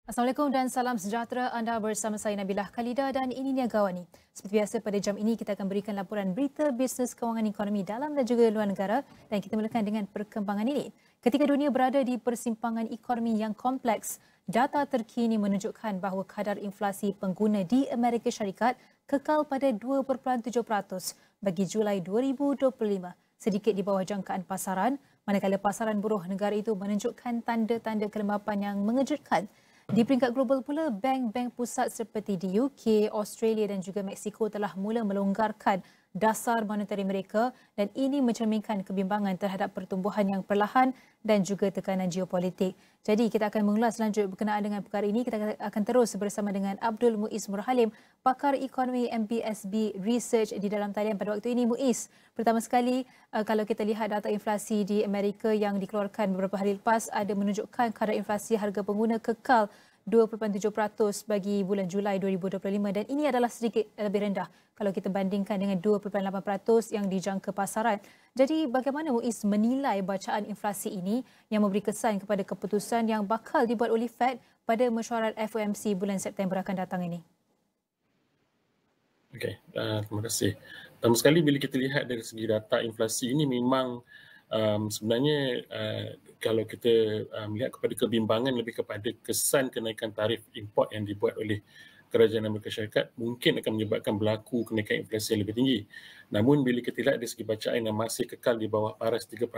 Assalamualaikum dan salam sejahtera. Anda bersama saya Nabilah, Khaleeda dan ini Niaga AWANI. Seperti biasa pada jam ini kita akan berikan laporan berita bisnes kewangan ekonomi dalam dan juga luar negara dan kita mulakan dengan perkembangan ini. Ketika dunia berada di persimpangan ekonomi yang kompleks, data terkini menunjukkan bahawa kadar inflasi pengguna di Amerika Syarikat kekal pada 2.7% bagi Julai 2025, sedikit di bawah jangkaan pasaran, manakala pasaran buruh negara itu menunjukkan tanda-tanda kelembapan yang mengejutkan. Di peringkat global pula, bank-bank pusat seperti di UK, Australia dan juga Mexico telah mula melonggarkan dasar monetari mereka dan ini mencerminkan kebimbangan terhadap pertumbuhan yang perlahan dan juga tekanan geopolitik. Jadi kita akan mengulas lanjut berkenaan dengan perkara ini. Kita akan terus bersama dengan Abdul Muiz Murhalim, pakar ekonomi MBSB Research di dalam talian pada waktu ini. Muiz, pertama sekali kalau kita lihat data inflasi di Amerika yang dikeluarkan beberapa hari lepas ada menunjukkan kadar inflasi harga pengguna kekal 2.7% bagi bulan Julai 2025 dan ini adalah sedikit lebih rendah kalau kita bandingkan dengan 2.8% yang dijangka pasaran. Jadi bagaimana Muiz menilai bacaan inflasi ini yang memberi kesan kepada keputusan yang bakal dibuat oleh Fed pada mesyuarat FOMC bulan September akan datang ini? Okey, terima kasih. Pertama sekali bila kita lihat dari segi data inflasi ini memang sebenarnya kalau kita melihat kepada kebimbangan lebih kepada kesan kenaikan tarif import yang dibuat oleh kerajaan Amerika Syarikat mungkin akan menyebabkan berlaku kenaikan inflasi yang lebih tinggi. Namun bila kita lihat dari segi bacaan yang masih kekal di bawah paras 3%,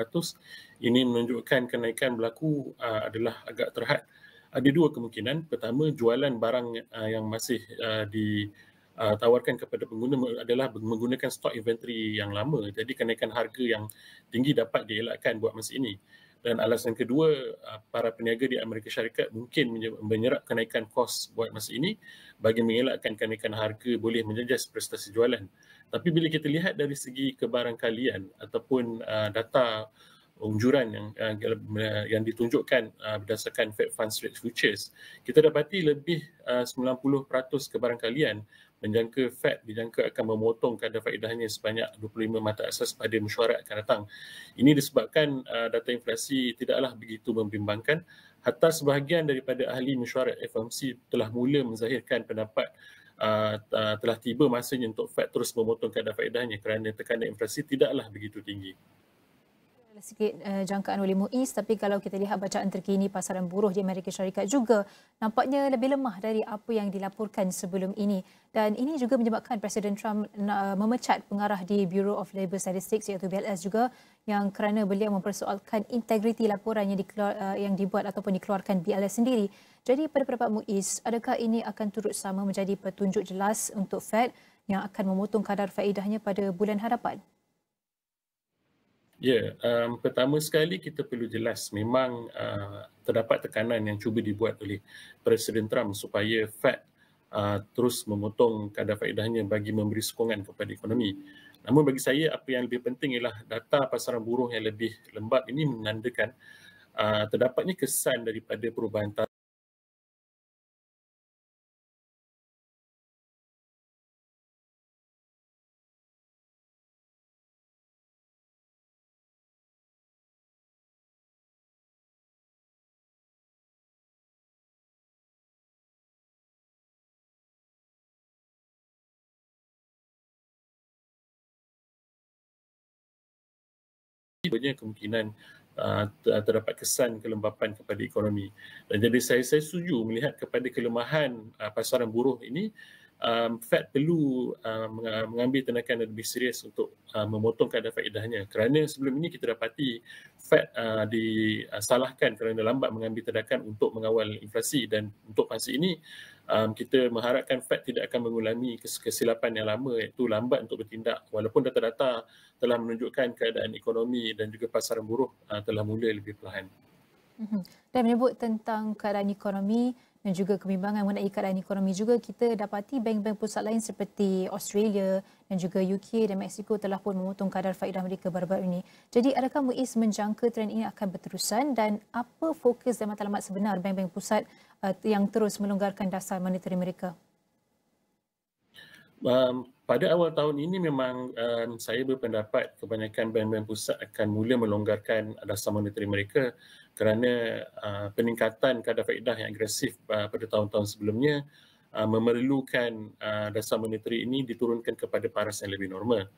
ini menunjukkan kenaikan berlaku adalah agak terhad. Ada dua kemungkinan. Pertama, jualan barang yang masih ditawarkan kepada pengguna adalah menggunakan stok inventory yang lama. Jadi kenaikan harga yang tinggi dapat dielakkan buat masa ini. Dan alasan kedua, para peniaga di Amerika Syarikat mungkin menyerap kenaikan kos buat masa ini bagi mengelakkan kenaikan harga boleh menjejas prestasi jualan. Tapi bila kita lihat dari segi kebarangkalian ataupun data unjuran yang ditunjukkan berdasarkan Fed Funds Rate Futures, kita dapati lebih 90% kebarangkalian menjangka Fed dijangka akan memotong kadar faedahnya sebanyak 25 mata asas pada mesyuarat akan datang. Ini disebabkan data inflasi tidaklah begitu membimbangkan. Hatta sebahagian daripada ahli mesyuarat FOMC telah mula menzahirkan pendapat telah tiba masanya untuk Fed terus memotong kadar faedahnya kerana tekanan inflasi tidaklah begitu tinggi. Sikit jangkaan oleh Muiz, tapi kalau kita lihat bacaan terkini pasaran buruh di Amerika Syarikat juga nampaknya lebih lemah dari apa yang dilaporkan sebelum ini dan ini juga menyebabkan Presiden Trump memecat pengarah di Bureau of Labour Statistics iaitu BLS juga yang kerana beliau mempersoalkan integriti laporan yang dibuat ataupun dikeluarkan BLS sendiri. Jadi pada pendapat Muiz, adakah ini akan turut sama menjadi petunjuk jelas untuk Fed yang akan memotong kadar faedahnya pada bulan hadapan? Ya, pertama sekali kita perlu jelas memang terdapat tekanan yang cuba dibuat oleh Presiden Trump supaya Fed terus memotong kadar faedahnya bagi memberi sokongan kepada ekonomi. Namun bagi saya apa yang lebih penting ialah data pasaran buruh yang lebih lembab ini menandakan terdapatnya kesan daripada perubahan taraf banyak kemungkinan terdapat kesan kelembapan kepada ekonomi. Dan jadi saya setuju melihat kepada kelemahan pasaran buruh ini, Fed perlu mengambil tindakan lebih serius untuk memotong kadar faedahnya. Kerana sebelum ini kita dapati Fed disalahkan kerana lambat mengambil tindakan untuk mengawal inflasi dan untuk masa ini kita mengharapkan Fed tidak akan mengulangi kesilapan yang lama iaitu lambat untuk bertindak walaupun data-data telah menunjukkan keadaan ekonomi dan juga pasaran buruh telah mula lebih perlahan. Dan menyebut tentang keadaan ekonomi dan juga kebimbangan mengenai keadaan ekonomi juga kita dapati bank-bank pusat lain seperti Australia dan juga UK dan Mexico telah pun memotong kadar faedah mereka baru-baru ini. Jadi adakah Muiz menjangka trend ini akan berterusan dan apa fokus dan matlamat sebenar bank-bank pusat yang terus melonggarkan dasar monetari mereka? Pada awal tahun ini memang saya berpendapat kebanyakan bank-bank pusat akan mula melonggarkan dasar monetary mereka kerana peningkatan kadar faedah yang agresif pada tahun-tahun sebelumnya memerlukan dasar monetary ini diturunkan kepada paras yang lebih normal.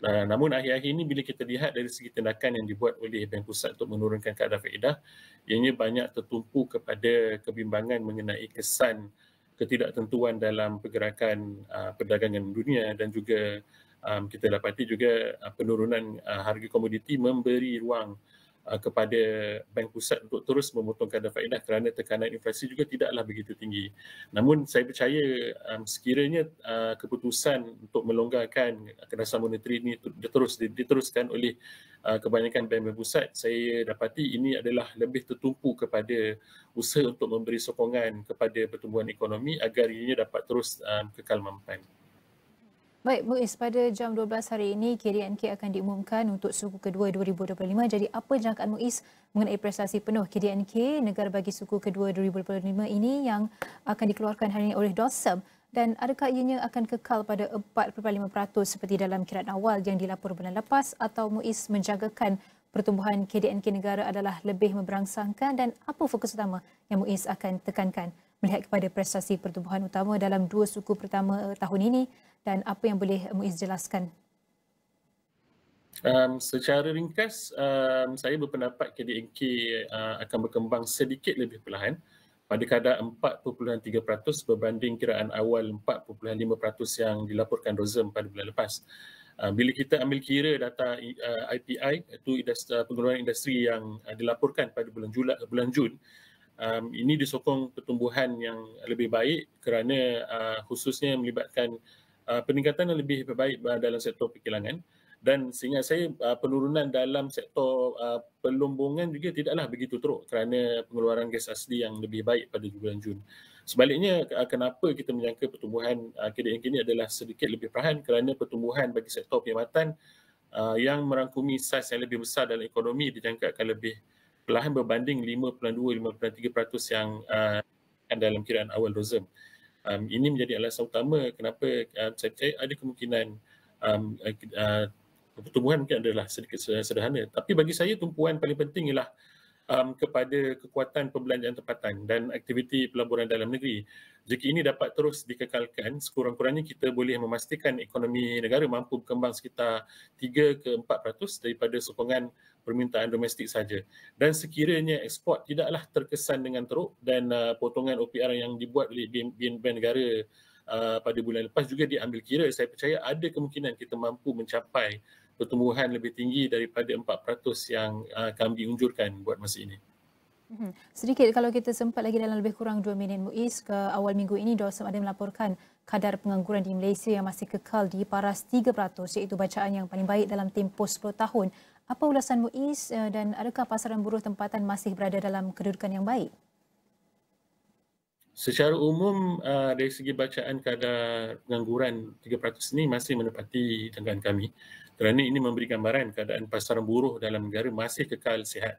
Namun akhir-akhir ini bila kita lihat dari segi tindakan yang dibuat oleh bank pusat untuk menurunkan kadar faedah, ianya banyak tertumpu kepada kebimbangan mengenai kesan ketidaktentuan dalam pergerakan perdagangan dunia dan juga kita dapati juga penurunan harga komoditi memberi ruang kepada bank pusat untuk terus memotong kadar faedah kerana tekanan inflasi juga tidaklah begitu tinggi. Namun saya percaya sekiranya keputusan untuk melonggarkan dasar monetary ini diteruskan oleh kebanyakan bank-bank pusat, saya dapati ini adalah lebih tertumpu kepada usaha untuk memberi sokongan kepada pertumbuhan ekonomi agar ianya dapat terus kekal mampan. Baik, Muiz, pada jam 12 hari ini KDNK akan diumumkan untuk suku kedua 2025. Jadi apa jangkaan Muiz mengenai prestasi penuh KDNK negara bagi suku kedua 2025 ini yang akan dikeluarkan hari ini oleh DOSM, dan adakah ianya akan kekal pada 4.5% seperti dalam kiraan awal yang dilaporkan bulan lepas, atau Muiz menjagakan pertumbuhan KDNK negara adalah lebih memberangsangkan, dan apa fokus utama yang Muiz akan tekankan melihat kepada prestasi pertumbuhan utama dalam dua suku pertama tahun ini, dan apa yang boleh Muiz jelaskan? Secara ringkas, saya berpendapat KDNK akan berkembang sedikit lebih perlahan pada kadar 4.3% berbanding kiraan awal 4.5% yang dilaporkan DOSM pada bulan lepas. Bila kita ambil kira data IPI, itu pengeluaran industri yang dilaporkan pada bulan Jun, ini disokong pertumbuhan yang lebih baik kerana khususnya melibatkan peningkatan yang lebih baik dalam sektor perkilangan, dan seingat saya penurunan dalam sektor pelombongan juga tidaklah begitu teruk kerana pengeluaran gas asli yang lebih baik pada bulan Jun. Sebaliknya, kenapa kita menyangka pertumbuhan KDNK ini adalah sedikit lebih perlahan kerana pertumbuhan bagi sektor perkhidmatan yang merangkumi saiz yang lebih besar dalam ekonomi dijangka akan lebih perlahan berbanding 5.2-5.3% yang dalam kiraan awal DOSM. Ini menjadi alasan utama kenapa saya percaya ada kemungkinan pertumbuhan mungkin adalah sedikit sederhana. Tapi bagi saya tumpuan paling penting ialah kepada kekuatan perbelanjaan tempatan dan aktiviti pelaburan dalam negeri. Jika ini dapat terus dikekalkan, sekurang-kurangnya kita boleh memastikan ekonomi negara mampu berkembang sekitar 3 ke 4% daripada sokongan permintaan domestik saja. Dan sekiranya ekspor tidaklah terkesan dengan teruk dan potongan OPR yang dibuat oleh BNB negara pada bulan lepas juga diambil kira, saya percaya ada kemungkinan kita mampu mencapai pertumbuhan lebih tinggi daripada 4% yang kami unjurkan buat masa ini. Sedikit kalau kita sempat lagi dalam lebih kurang 2 minit, Muiz, ke awal minggu ini DOSM ada melaporkan kadar pengangguran di Malaysia yang masih kekal di paras 3%, iaitu bacaan yang paling baik dalam tempoh 10 tahun. Apa ulasan Muiz, dan adakah pasaran buruh tempatan masih berada dalam kedudukan yang baik? Secara umum, dari segi bacaan kadar pengangguran 3% ini masih menepati jangkaan kami kerana ini memberi gambaran keadaan pasaran buruh dalam negara masih kekal sihat.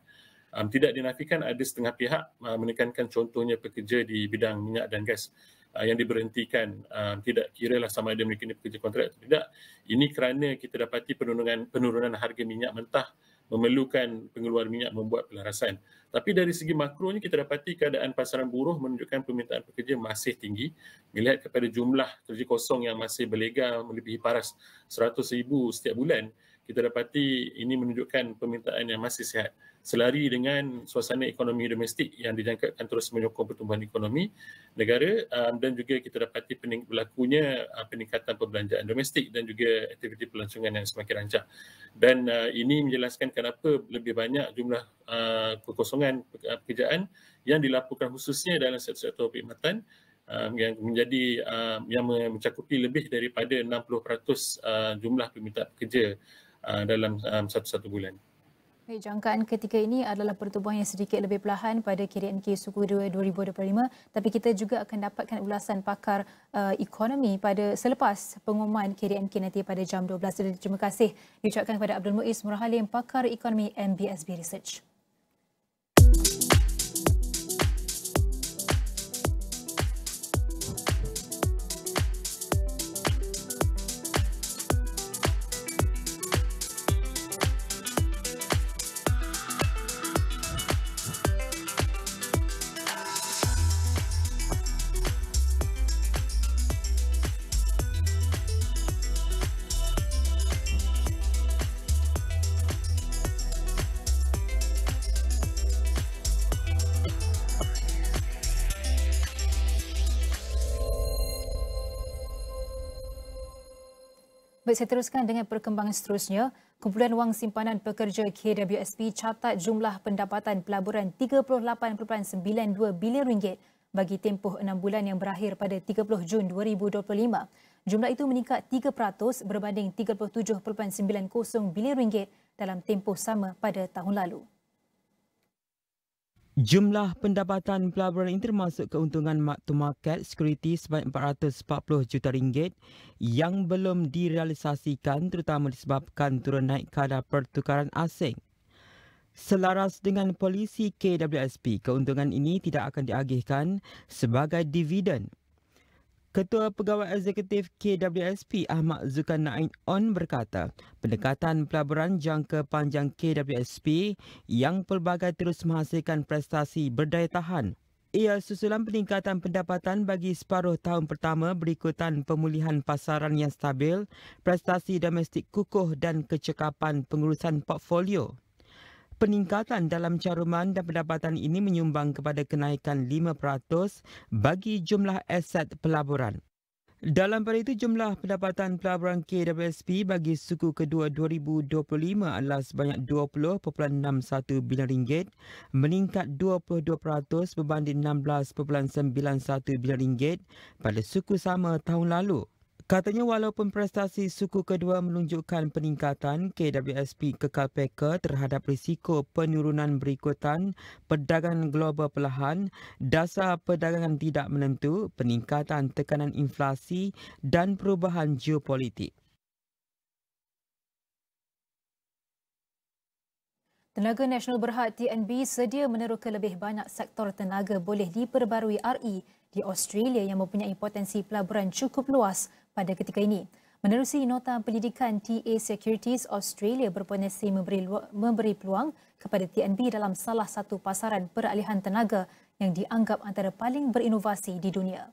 Tidak dinafikan ada setengah pihak menekankan contohnya pekerja di bidang minyak dan gas yang diberhentikan, tidak kiralah sama ada mereka ini pekerja kontrak atau tidak. Ini kerana kita dapati penurunan harga minyak mentah memerlukan pengeluar minyak membuat pelarasan. Tapi dari segi makronya kita dapati keadaan pasaran buruh menunjukkan permintaan pekerja masih tinggi. Melihat kepada jumlah kerja kosong yang masih berlega melebihi paras 100,000 setiap bulan, kita dapati ini menunjukkan permintaan yang masih sihat. Selari dengan suasana ekonomi domestik yang dijangkakan terus menyokong pertumbuhan ekonomi negara, dan juga kita dapati berlakunya peningkatan perbelanjaan domestik dan juga aktiviti pelancongan yang semakin rancak. Dan ini menjelaskan kenapa lebih banyak jumlah kekosongan pekerjaan yang dilaporkan khususnya dalam sektor perkhidmatan yang menjadi yang mencakupi lebih daripada 60% jumlah permintaan pekerja dalam satu bulan. Baik, jangkaan ketika ini adalah pertumbuhan yang sedikit lebih perlahan pada KDNK suku 2 2025, tapi kita juga akan dapatkan ulasan pakar ekonomi pada selepas pengumuman KDNK nanti pada jam 12. Jadi terima kasih diucapkan kepada Abdul Muiz Murhalim, pakar ekonomi MBSB Research. Baik, saya teruskan dengan perkembangan seterusnya. Kumpulan Wang Simpanan Pekerja KWSP catat jumlah pendapatan pelaburan RM38.92 bilion bagi tempoh 6 bulan yang berakhir pada 30 Jun 2025. Jumlah itu meningkat 3% berbanding RM37.90 bilion dalam tempoh sama pada tahun lalu. Jumlah pendapatan pelaburan ini termasuk keuntungan mark-to-market security sebanyak RM440 juta yang belum direalisasikan terutama disebabkan turun naik kadar pertukaran asing. Selaras dengan polisi KWSP, keuntungan ini tidak akan diagihkan sebagai dividen. Ketua Pegawai Eksekutif KWSP Ahmad Zulkarnain On berkata, pendekatan pelaburan jangka panjang KWSP yang pelbagai terus menghasilkan prestasi berdaya tahan. Ia susulan peningkatan pendapatan bagi separuh tahun pertama berikutan pemulihan pasaran yang stabil, prestasi domestik kukuh dan kecekapan pengurusan portfolio. Peningkatan dalam caruman dan pendapatan ini menyumbang kepada kenaikan 5% bagi jumlah aset pelaburan. Dalam pada itu, jumlah pendapatan pelaburan KWSP bagi suku kedua 2025 adalah sebanyak RM20.61 bilion, meningkat 22% berbanding RM16.91 bilion pada suku sama tahun lalu. Katanya walaupun prestasi suku kedua menunjukkan peningkatan, KWSP kekal peka terhadap risiko penurunan berikutan perdagangan global perlahan, dasar perdagangan tidak menentu, peningkatan tekanan inflasi dan perubahan geopolitik. Tenaga Nasional Berhad TNB sedia meneroka lebih banyak sektor tenaga boleh diperbarui RE di Australia yang mempunyai potensi pelaburan cukup luas pada ketika ini. Menerusi nota pendidikan, TA Securities Australia berpotensi memberi peluang kepada TNB dalam salah satu pasaran peralihan tenaga yang dianggap antara paling berinovasi di dunia.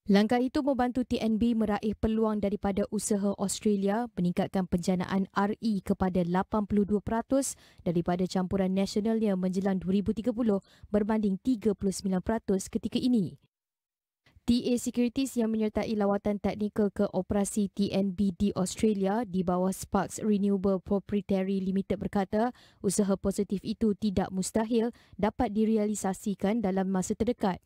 Langkah itu membantu TNB meraih peluang daripada usaha Australia meningkatkan penjanaan RE kepada 82% daripada campuran nasionalnya menjelang 2030 berbanding 39% ketika ini. TA Securities yang menyertai lawatan teknikal ke operasi TNB di Australia di bawah Sparks Renewable Proprietary Limited berkata, usaha positif itu tidak mustahil dapat direalisasikan dalam masa terdekat.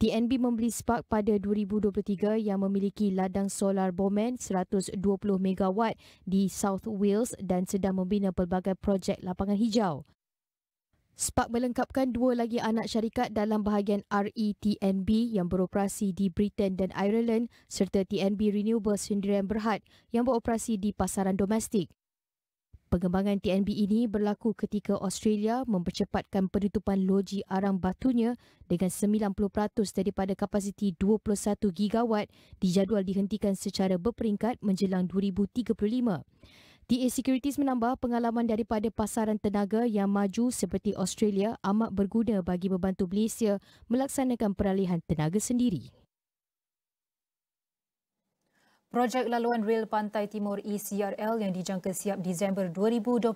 TNB membeli Spark pada 2023 yang memiliki ladang solar Bowman 120 MW di South Wales dan sedang membina pelbagai projek lapangan hijau. Spark melengkapkan dua lagi anak syarikat dalam bahagian RE TNB yang beroperasi di Britain dan Ireland serta TNB Renewable Sdn Berhad yang beroperasi di pasaran domestik. Pengembangan TNB ini berlaku ketika Australia mempercepatkan penutupan loji arang batunya dengan 90% daripada kapasiti 21 gigawatt dijadual dihentikan secara berperingkat menjelang 2035. TA Securities menambah pengalaman daripada pasaran tenaga yang maju seperti Australia amat berguna bagi membantu Malaysia melaksanakan peralihan tenaga sendiri. Projek laluan rel Pantai Timur ECRL yang dijangka siap Disember 2026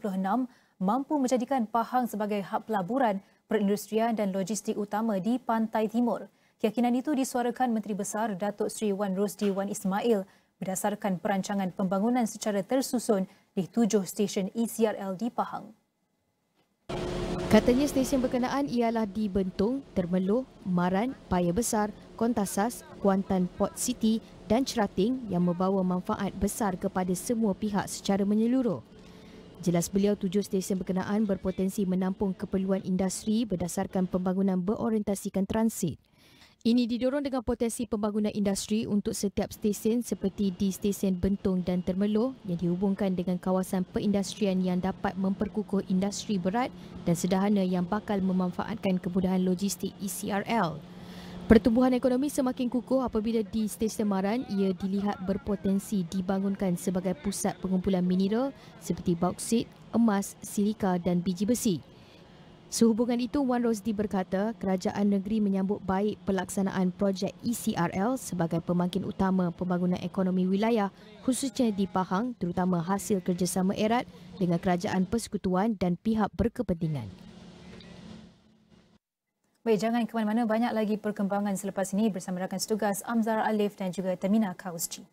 mampu menjadikan Pahang sebagai hub pelaburan, perindustrian dan logistik utama di Pantai Timur. Keyakinan itu disuarakan Menteri Besar Datuk Seri Wan Rosdi Wan Ismail berdasarkan perancangan pembangunan secara tersusun di 7 stesen ECRL di Pahang. Katanya stesen berkenaan ialah di Bentong, Termeloh, Maran, Paya Besar, Kontasas, Kuantan Port City dan Cerating yang membawa manfaat besar kepada semua pihak secara menyeluruh. Jelas beliau 7 stesen berkenaan berpotensi menampung keperluan industri berdasarkan pembangunan berorientasikan transit. Ini didorong dengan potensi pembangunan industri untuk setiap stesen seperti di stesen Bentong dan Termeloh yang dihubungkan dengan kawasan perindustrian yang dapat memperkukuh industri berat dan sederhana yang bakal memanfaatkan kemudahan logistik ECRL. Pertumbuhan ekonomi semakin kukuh apabila di stesen Maran ia dilihat berpotensi dibangunkan sebagai pusat pengumpulan mineral seperti bauksit, emas, silika dan biji besi. Sehubungan itu, Wan Rosdi berkata kerajaan negeri menyambut baik pelaksanaan projek ECRL sebagai pemangkin utama pembangunan ekonomi wilayah khususnya di Pahang terutama hasil kerjasama erat dengan kerajaan persekutuan dan pihak berkepentingan. Baik, jangan ke mana-mana, banyak lagi perkembangan selepas ini bersama rakan setugas Amzar, Alif dan juga Tehmina Kaoosji.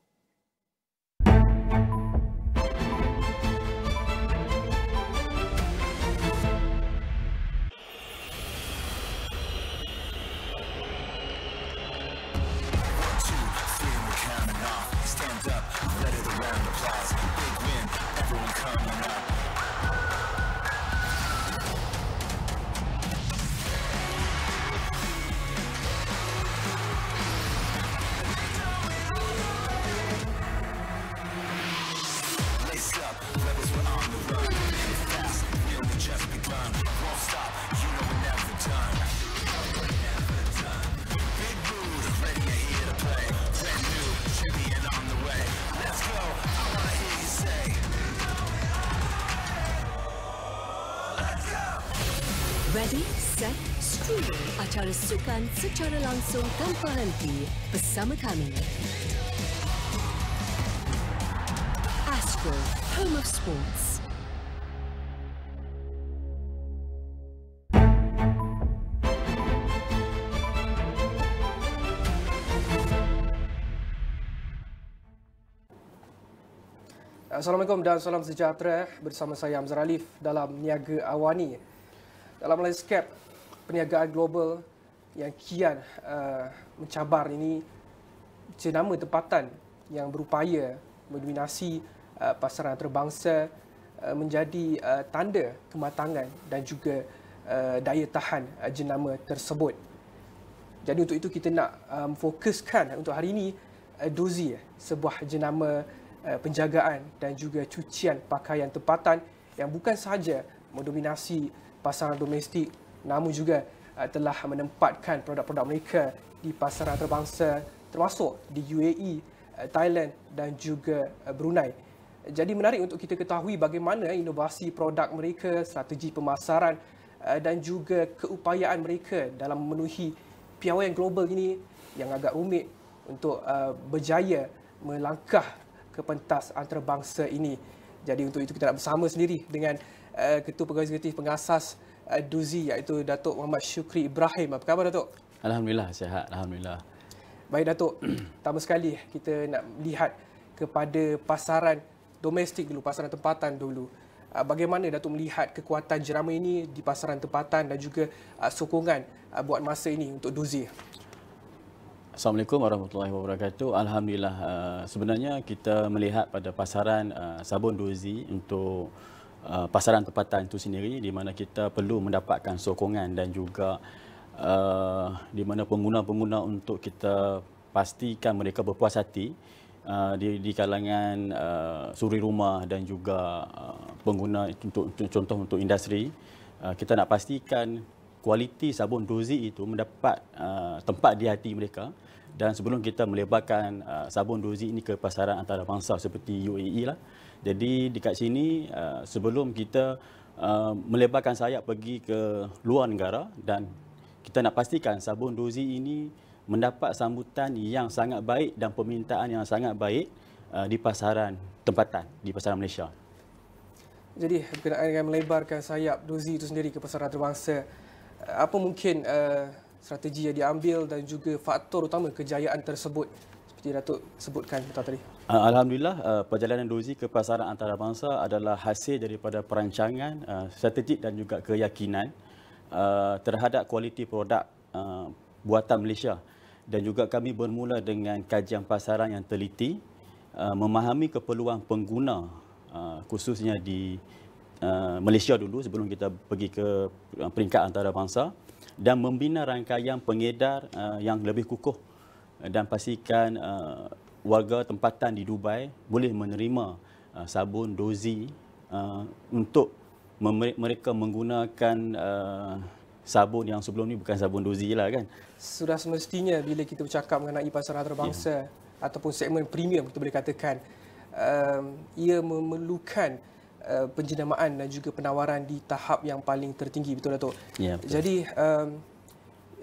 Ready, set, streaming acara sukan secara langsung tanpa henti bersama kami. Astro, Home of Sports. Assalamualaikum dan salam sejahtera, bersama saya Amzar Alif dalam Niaga AWANI. Dalam landscape perniagaan global yang kian mencabar ini, jenama tempatan yang berupaya mendominasi pasaran antarabangsa menjadi tanda kematangan dan juga daya tahan jenama tersebut. Jadi untuk itu kita nak fokuskan untuk hari ini dozi, sebuah jenama penjagaan dan juga cucian pakaian tempatan yang bukan sahaja mendominasi pasaran domestik namun juga telah menempatkan produk-produk mereka di pasaran antarabangsa termasuk di UAE, Thailand dan juga Brunei. Jadi menarik untuk kita ketahui bagaimana inovasi produk mereka, strategi pemasaran dan juga keupayaan mereka dalam memenuhi piawaian global ini yang agak rumit untuk berjaya melangkah ke pentas antarabangsa ini. Jadi untuk itu kita nak bersama sendiri dengan Ketua Pegawai Eksekutif Pengasas Dozi, iaitu Datuk Muhammad Syukri Ibrahim. Apa khabar, Datuk? Alhamdulillah, sihat. Alhamdulillah. Baik, Datuk. Pertama sekali kita nak lihat kepada pasaran domestik dulu, pasaran tempatan dulu. Bagaimana Datuk melihat kekuatan jenama ini di pasaran tempatan dan juga sokongan buat masa ini untuk Dozi? Assalamualaikum warahmatullahi wabarakatuh. Alhamdulillah, sebenarnya kita melihat pada pasaran sabun Dozi untuk pasaran tempatan itu sendiri, di mana kita perlu mendapatkan sokongan dan juga di mana pengguna-pengguna untuk kita pastikan mereka berpuas hati di kalangan suri rumah dan juga pengguna contoh untuk industri. Kita nak pastikan kualiti sabun Dozi itu mendapat tempat di hati mereka, dan sebelum kita melebarkan sabun Dozi ini ke pasaran antarabangsa seperti UAE lah. Jadi dekat sini sebelum kita melebarkan sayap pergi ke luar negara, dan kita nak pastikan sabun Dozi ini mendapat sambutan yang sangat baik dan permintaan yang sangat baik di pasaran tempatan, di pasaran Malaysia. Jadi berkenaan dengan melebarkan sayap Dozi itu sendiri ke pasaran antarabangsa, apa mungkin strategi yang diambil dan juga faktor utama kejayaan tersebut seperti Datuk sebutkan tadi? Alhamdulillah, perjalanan Dozi ke pasaran antarabangsa adalah hasil daripada perancangan strategik dan juga keyakinan terhadap kualiti produk buatan Malaysia, dan juga kami bermula dengan kajian pasaran yang teliti, memahami keperluan pengguna khususnya di Malaysia dulu sebelum kita pergi ke peringkat antarabangsa, dan membina rangkaian pengedar yang lebih kukuh dan pastikan warga tempatan di Dubai boleh menerima sabun Dozi untuk mereka menggunakan sabun yang sebelum ni bukan sabun Dozi lah kan. Sudah semestinya bila kita bercakap mengenai pasaran antarabangsa ataupun segmen premium, kita boleh katakan ia memerlukan penjenamaan dan juga penawaran di tahap yang paling tertinggi, betul Datuk? Ya, betul. Jadi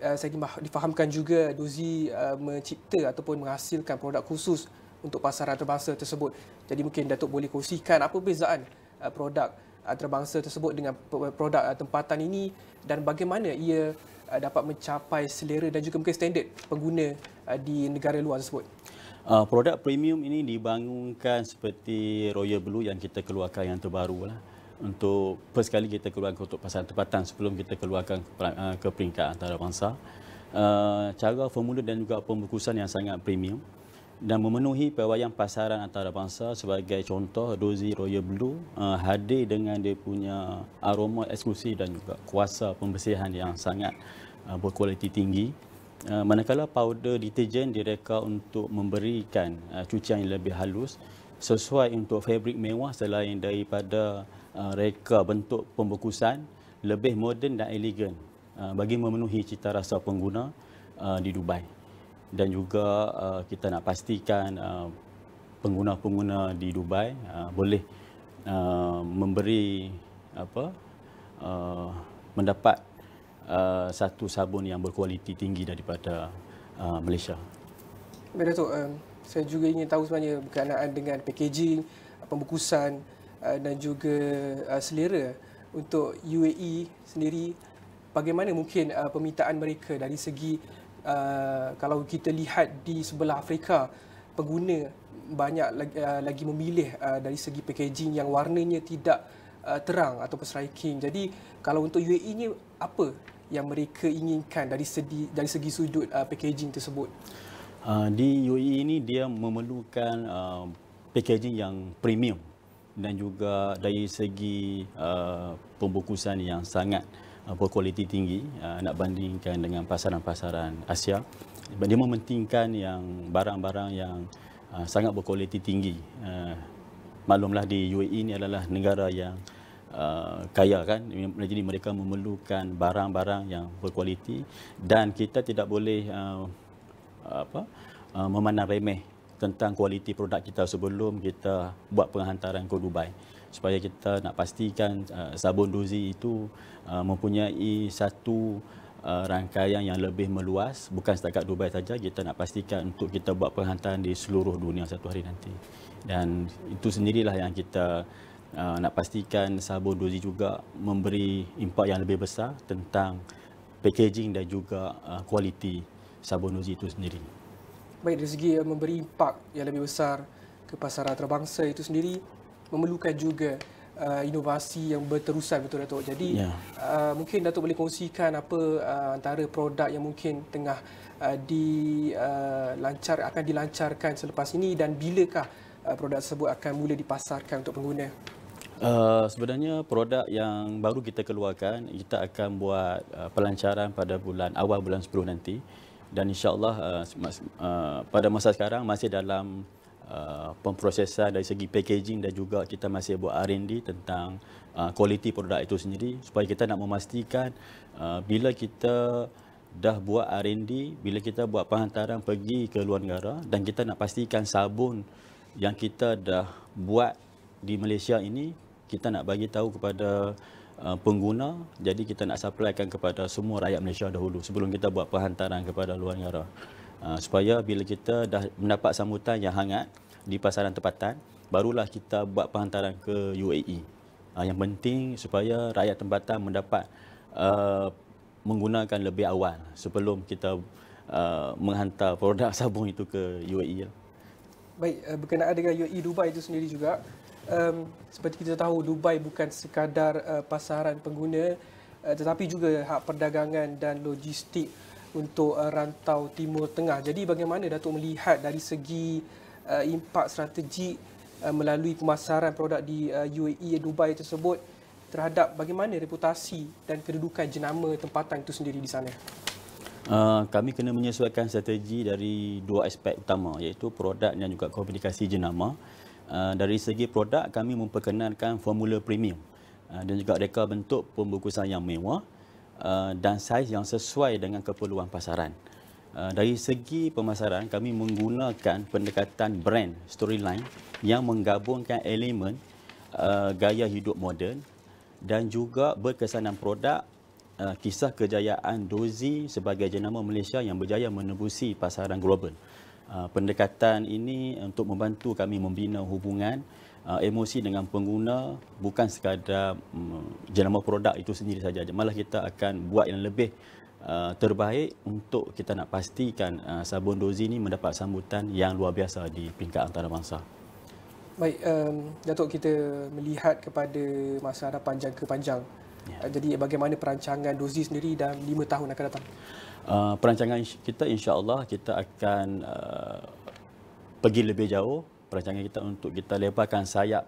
saya difahamkan juga Dozi mencipta ataupun menghasilkan produk khusus untuk pasaran antarabangsa tersebut. Jadi mungkin Datuk boleh kongsikan apa perbezaan produk antarabangsa tersebut dengan produk tempatan ini dan bagaimana ia dapat mencapai selera dan juga mungkin standard pengguna di negara luar tersebut? Produk premium ini dibangunkan seperti Royal Blue yang kita keluarkan yang terbaru lah. Untuk first kali kita keluarkan untuk pasaran tempatan sebelum kita keluarkan ke peringkat antarabangsa. Cara formula dan juga pembungkusan yang sangat premium dan memenuhi pewayang pasaran antarabangsa. Sebagai contoh, dozi Royal Blue hadir dengan dia punya aroma eksklusif dan juga kuasa pembersihan yang sangat berkualiti tinggi. Manakala powder deterjen direka untuk memberikan cucian yang lebih halus sesuai untuk fabrik mewah selain daripada reka bentuk pembungkusan lebih moden dan elegan bagi memenuhi cita rasa pengguna di Dubai. Dan juga kita nak pastikan pengguna-pengguna di Dubai boleh memberi mendapat satu sabun yang berkualiti tinggi daripada Malaysia. Baik Datuk, saya juga ingin tahu sebenarnya berkenaan dengan packaging, pembungkusan dan juga selera untuk UAE sendiri. Bagaimana mungkin permintaan mereka dari segi kalau kita lihat di sebelah Afrika, pengguna banyak lagi memilih dari segi packaging yang warnanya tidak terang ataupun striking. Jadi kalau untuk UAE ni apa yang mereka inginkan dari segi sudut packaging tersebut? Di UAE ini dia memerlukan packaging yang premium dan juga dari segi pembungkusan yang sangat berkualiti tinggi nak bandingkan dengan pasaran-pasaran Asia. Dia mementingkan yang barang-barang yang sangat berkualiti tinggi. Maklumlah di UAE ini adalah negara yang kaya kan, jadi mereka memerlukan barang-barang yang berkualiti dan kita tidak boleh memandang remeh tentang kualiti produk kita sebelum kita buat penghantaran ke Dubai, supaya kita nak pastikan sabun dozi itu mempunyai satu rangkaian yang lebih meluas, bukan setakat Dubai saja. Kita nak pastikan untuk kita buat penghantaran di seluruh dunia satu hari nanti, dan itu sendirilah yang kita nak pastikan sabun dozi juga memberi impak yang lebih besar tentang packaging dan juga kualiti sabun dozi itu sendiri. Baik, dari segi memberi impak yang lebih besar ke pasaran antarabangsa itu sendiri memerlukan juga inovasi yang berterusan, betul Datuk. Jadi mungkin Datuk boleh kongsikan apa antara produk yang mungkin tengah akan dilancarkan selepas ini dan bilakah produk tersebut akan mula dipasarkan untuk pengguna? Sebenarnya produk yang baru kita keluarkan, kita akan buat pelancaran pada awal bulan 10 nanti, dan insya-Allah pada masa sekarang masih dalam pemprosesan dari segi packaging dan juga kita masih buat R&D tentang kualiti produk itu sendiri, supaya kita nak memastikan bila kita dah buat R&D, bila kita buat penghantaran pergi ke luar negara dan kita nak pastikan sabun yang kita dah buat di Malaysia ini kita nak bagi tahu kepada pengguna, jadi kita nak supplykan kepada semua rakyat Malaysia dahulu sebelum kita buat penghantaran kepada luar negara, supaya bila kita dah mendapat sambutan yang hangat di pasaran tempatan, barulah kita buat penghantaran ke UAE. Yang penting supaya rakyat tempatan mendapat menggunakan lebih awal sebelum kita menghantar produk sabun itu ke UAE. Baik, berkenaan dengan UAE, Dubai itu sendiri juga, seperti kita tahu, Dubai bukan sekadar pasaran pengguna, tetapi juga hak perdagangan dan logistik untuk rantau Timur Tengah. Jadi bagaimana Datuk melihat dari segi impak strategi melalui pemasaran produk di UAE Dubai tersebut terhadap bagaimana reputasi dan kedudukan jenama tempatan itu sendiri di sana? Kami kena menyesuaikan strategi dari dua aspek utama, iaitu produk dan juga komunikasi jenama. Dari segi produk, kami memperkenalkan formula premium dan juga reka bentuk pembungkusan yang mewah dan saiz yang sesuai dengan keperluan pasaran. Dari segi pemasaran, kami menggunakan pendekatan brand storyline yang menggabungkan elemen gaya hidup moden dan juga berkesanan produk kisah kejayaan dozi sebagai jenama Malaysia yang berjaya menembusi pasaran global. Pendekatan ini untuk membantu kami membina hubungan emosi dengan pengguna bukan sekadar jenama produk itu sendiri saja. Malah kita akan buat yang lebih terbaik untuk kita nak pastikan sabun dozi ini mendapat sambutan yang luar biasa di peringkat antarabangsa. Baik, Datuk, kita melihat kepada masa hadapan jangka panjang. Jadi bagaimana perancangan dozi sendiri dalam 5 tahun akan datang? Perancangan kita insya-Allah kita akan pergi lebih jauh. Perancangan kita untuk kita lebarkan sayap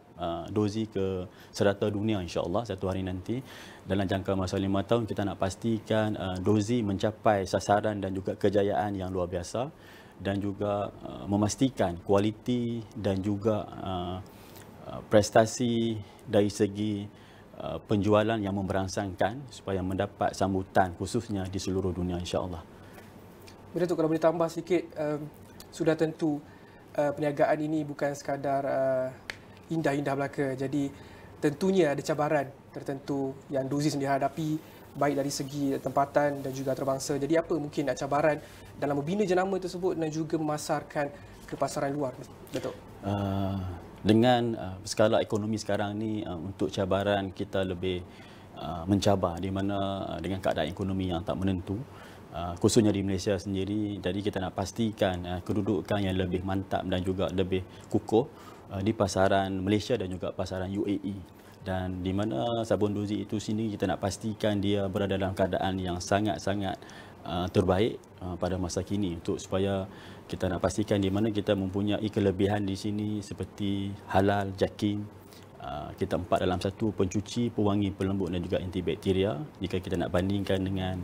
dozi ke serata dunia insya-Allah satu hari nanti. Dalam jangka masa 5 tahun kita nak pastikan dozi mencapai sasaran dan juga kejayaan yang luar biasa dan juga memastikan kualiti dan juga prestasi dari segi penjualan yang memberangsangkan supaya mendapat sambutan khususnya di seluruh dunia insya-Allah. Datuk, kalau boleh tambah sedikit, sudah tentu perniagaan ini bukan sekadar indah-indah belaka. Jadi tentunya ada cabaran tertentu yang dozi sendiri hadapi, baik dari segi tempatan dan juga antarabangsa. Jadi apa mungkin cabaran dalam membina jenama tersebut dan juga memasarkan ke pasaran luar, Datuk? Dengan skala ekonomi sekarang ni, untuk cabaran kita lebih mencabar di mana dengan keadaan ekonomi yang tak menentu, khususnya di Malaysia sendiri. Jadi kita nak pastikan kedudukan yang lebih mantap dan juga lebih kukuh di pasaran Malaysia dan juga pasaran UAE. Dan di mana sabun dozi itu sendiri kita nak pastikan dia berada dalam keadaan yang sangat-sangat terbaik pada masa kini untuk supaya kita nak pastikan di mana kita mempunyai kelebihan di sini seperti halal, jaking, kita 4 dalam 1, pencuci, pewangi, pelembut dan juga antibakteria jika kita nak bandingkan dengan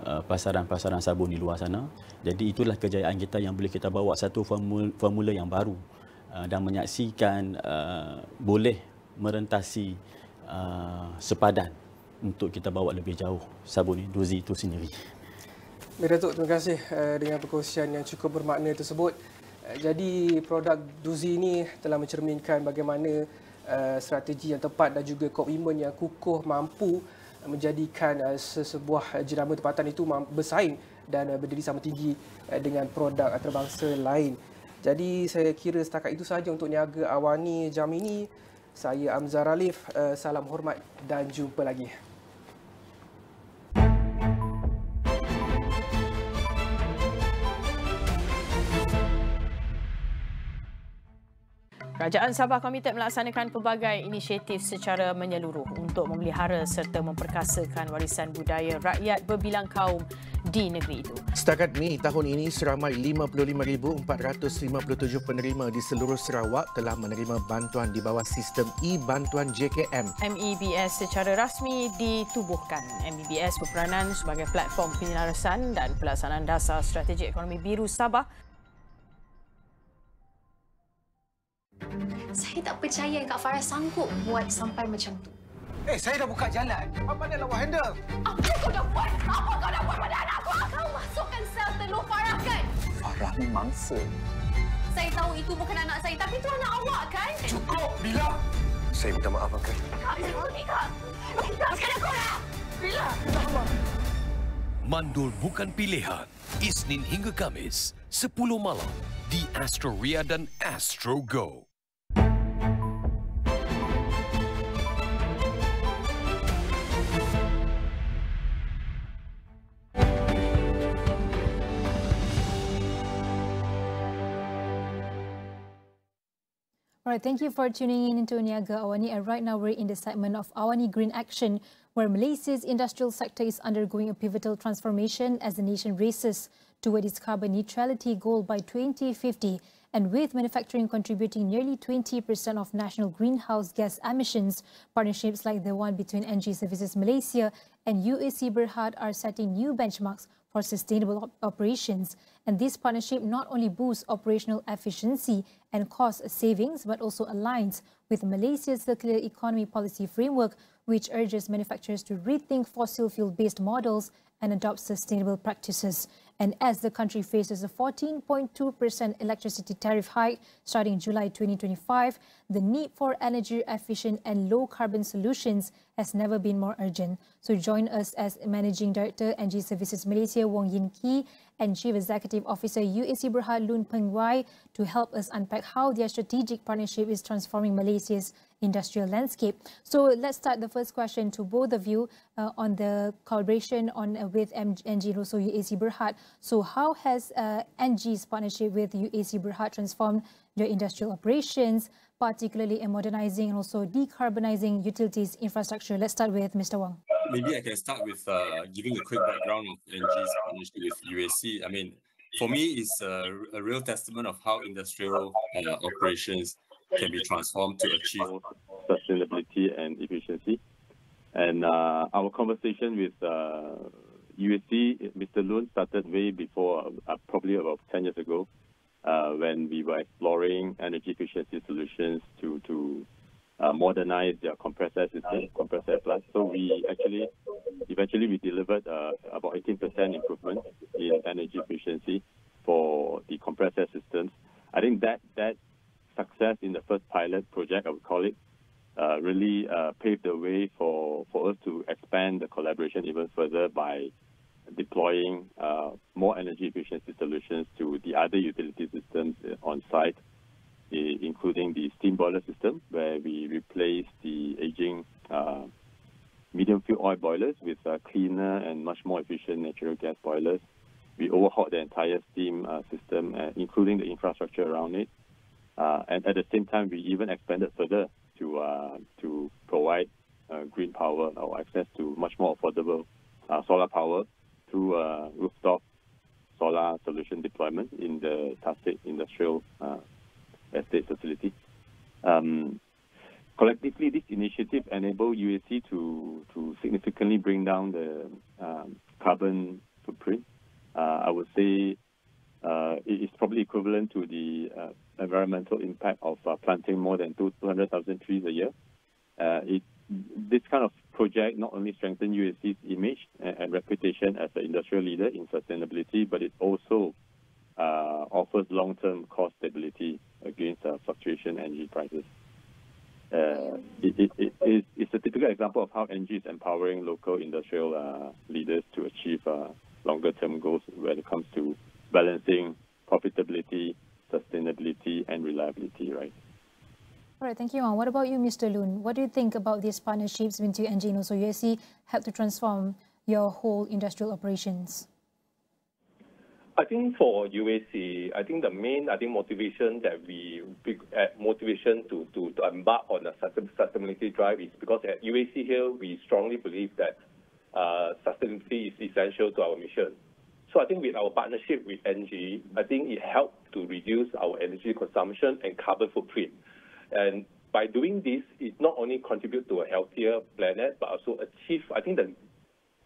pasaran-pasaran sabun di luar sana. Jadi itulah kejayaan kita yang boleh kita bawa satu formula yang baru dan menyaksikan boleh merentasi sepadan untuk kita bawa lebih jauh sabun ini, dozi itu sendiri. Datuk, terima kasih dengan perkongsian yang cukup bermakna tersebut. Jadi produk dozi ini telah mencerminkan bagaimana strategi yang tepat dan juga komitmen yang kukuh mampu menjadikan sebuah jenama tempatan itu bersaing dan berdiri sama tinggi dengan produk antarabangsa lain. Jadi saya kira setakat itu sahaja untuk niaga AWANI jam ini. Saya Amzar, Alif, salam hormat dan jumpa lagi. Kerajaan Sabah komited melaksanakan pelbagai inisiatif secara menyeluruh untuk memelihara serta memperkasakan warisan budaya rakyat berbilang kaum di negeri itu. Setakat ini, tahun ini seramai 55,457 penerima di seluruh Sarawak telah menerima bantuan di bawah sistem e-bantuan JKM. MEBS secara rasmi ditubuhkan. MEBS berperanan sebagai platform penyelarasan dan pelaksanaan dasar strategi ekonomi biru Sabah. Saya tak percaya Kak Farah sanggup buat sampai macam tu. Saya dah buka jalan. Apa pandai lawak handle? Apa kau dah buat? Apa kau dah buat pada anak aku? Kau masukkan sel telur Farah kan? Farah ni mangsa. Saya tahu itu bukan anak saya, tapi itu anak awak kan? Cukup, Bila. Saya minta maaf, Uncle. Kak, saya berhenti, Kak. Lepaskan aku lah. Bila. Mandul bukan pilihan. Isnin hingga Khamis, 10 malam di Astro Ria dan Astro Go. Alright, thank you for tuning in into Niaga Awani. And right now we're in the segment of Awani Green Action, where Malaysia's industrial sector is undergoing a pivotal transformation as the nation races toward its carbon neutrality goal by 2050. And with manufacturing contributing nearly 20% of national greenhouse gas emissions, partnerships like the one between NG Services Malaysia and UAC Berhad are setting new benchmarks for sustainable operations. And this partnership not only boosts operational efficiency and cost savings, but also aligns with Malaysia's circular economy policy framework, which urges manufacturers to rethink fossil fuel-based models and adopt sustainable practices. And as the country faces a 14.2% electricity tariff hike starting July 2025, the need for energy-efficient and low-carbon solutions has never been more urgent. So join us as Managing Director Engie Services Malaysia Wong Yin Kee and Chief Executive Officer UAC Berhad Loon Peng Wai to help us unpack how their strategic partnership is transforming Malaysia's industrial landscape. So let's start the first question to both of you on the collaboration with Engie and also UAC Berhad. So how has Engie's partnership with UAC Berhad transformed your industrial operations, particularly in modernizing and also decarbonizing utilities infrastructure? Let's start with Mr. Wong. Maybe I can start with giving a quick background of Engie's partnership with UAC. I mean, for me, it's a real testament of how industrial operations can be transformed to achieve sustainability and efficiency. And our conversation with UAC, Mr. Loon, started way before, probably about 10 years ago, when we were exploring energy efficiency solutions to modernize their compressor system, compressor plants. So we eventually we delivered about 18% improvement in energy efficiency for the compressor systems. I think that success in the first pilot project, I would call it, really paved the way for us to expand the collaboration even further by deploying more energy efficiency solutions to the other utility systems on site, including the steam boiler system, where we replaced the aging medium fuel oil boilers with cleaner and much more efficient natural gas boilers. We overhauled the entire steam system, including the infrastructure around it. And at the same time, we even expanded further to provide green power or access to much more affordable solar power through rooftop solar solution deployment in the Tasik Industrial Estate facility. Collectively, this initiative enabled UAC to significantly bring down the carbon footprint. I would say it is probably equivalent to the environmental impact of planting more than 200,000 trees a year. This kind of project not only strengthened UAC's image and reputation as an industrial leader in sustainability, but it also offers long-term cost stability against fluctuation energy prices. It's a typical example of how Engie is empowering local industrial leaders to achieve longer-term goals when it comes to balancing profitability, sustainability, and reliability, right? All right, thank you, Wong. What about you, Mr. Loon? What do you think about these partnerships between Engie and also UAC help to transform your whole industrial operations? I think for UAC, I think the main motivation that motivation to embark on a sustainability drive is because at UAC here we strongly believe that sustainability is essential to our mission. So I think with our partnership with Engie, I think it helped to reduce our energy consumption and carbon footprint. And by doing this, it not only contribute to a healthier planet, but also achieve, I think the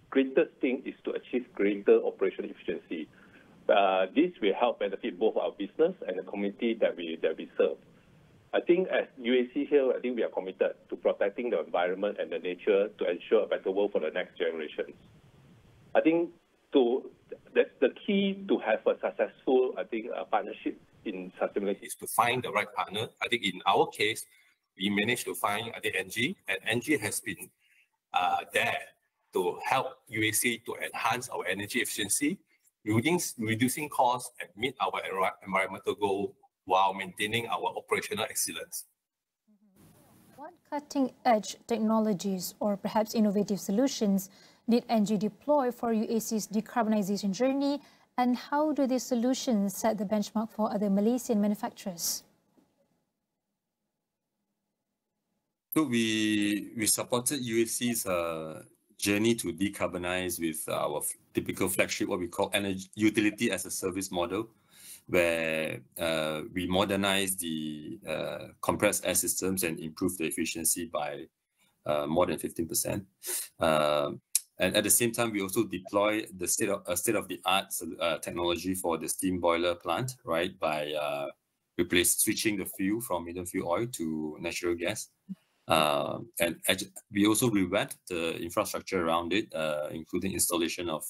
greatest thing is to achieve greater operational efficiency. This will help benefit both our business and the community that we serve. I think as UAC here, I think we are committed to protecting the environment and the nature to ensure a better world for the next generations. I think that's the key to have a successful, partnership in sustainability is to find the right partner. I think in our case, we managed to find Engie, and Engie has been there to help UAC to enhance our energy efficiency, reducing costs and meet our environmental goal while maintaining our operational excellence. What cutting-edge technologies or perhaps innovative solutions did Engie deploy for UAC's decarbonization journey, and how do these solutions set the benchmark for other Malaysian manufacturers? So we supported UAC's journey to decarbonize with our typical flagship, what we call energy utility as a service model, where we modernize the compressed air systems and improve the efficiency by more than 15%. And at the same time, we also deploy the state-of-the-art technology for the steam boiler plant, right, by switching the fuel from medium fuel oil to natural gas. And we also revamped the infrastructure around it, including installation of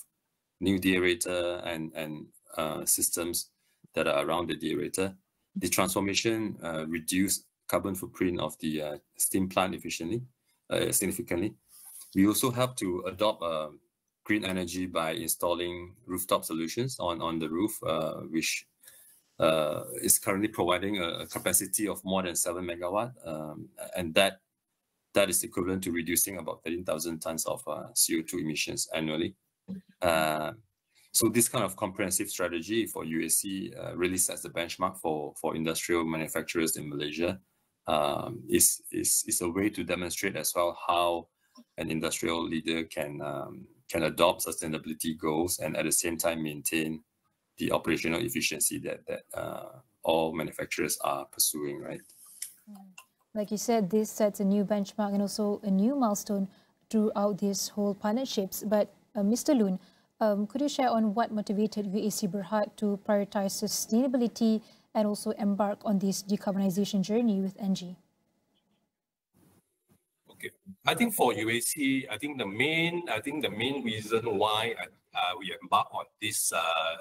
new deaerator and systems that are around the deaerator. The transformation reduced carbon footprint of the steam plant significantly. We also help to adopt green energy by installing rooftop solutions on the roof, which is currently providing a capacity of more than 7 megawatt, and that is equivalent to reducing about 13,000 tons of CO2 emissions annually. So this kind of comprehensive strategy for UAC really sets the benchmark for industrial manufacturers in Malaysia. Is a way to demonstrate as well how an industrial leader can adopt sustainability goals and at the same time maintain the operational efficiency that all manufacturers are pursuing, right? Like you said, this sets a new benchmark and also a new milestone throughout these whole partnerships. But Mr. Loon, could you share on what motivated UAC Berhad to prioritize sustainability and also embark on this decarbonization journey with NG? Okay, I think for UAC, I think the main reason why we embark on this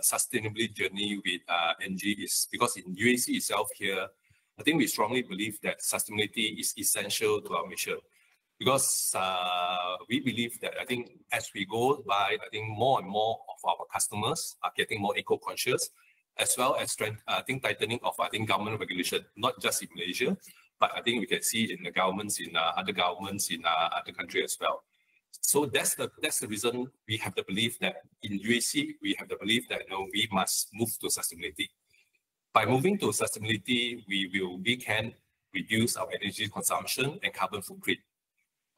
sustainability journey with NG is because in UAC itself here, I think we strongly believe that sustainability is essential to our mission. Because we believe that I think as we go by, I think more and more of our customers are getting more eco-conscious, as well as tightening of government regulation, not just in Malaysia, but I think we can see in the governments in other other countries as well. So that's the reason we have the belief that in UAC we have the belief that we must move to sustainability. By moving to sustainability, we can reduce our energy consumption and carbon footprint.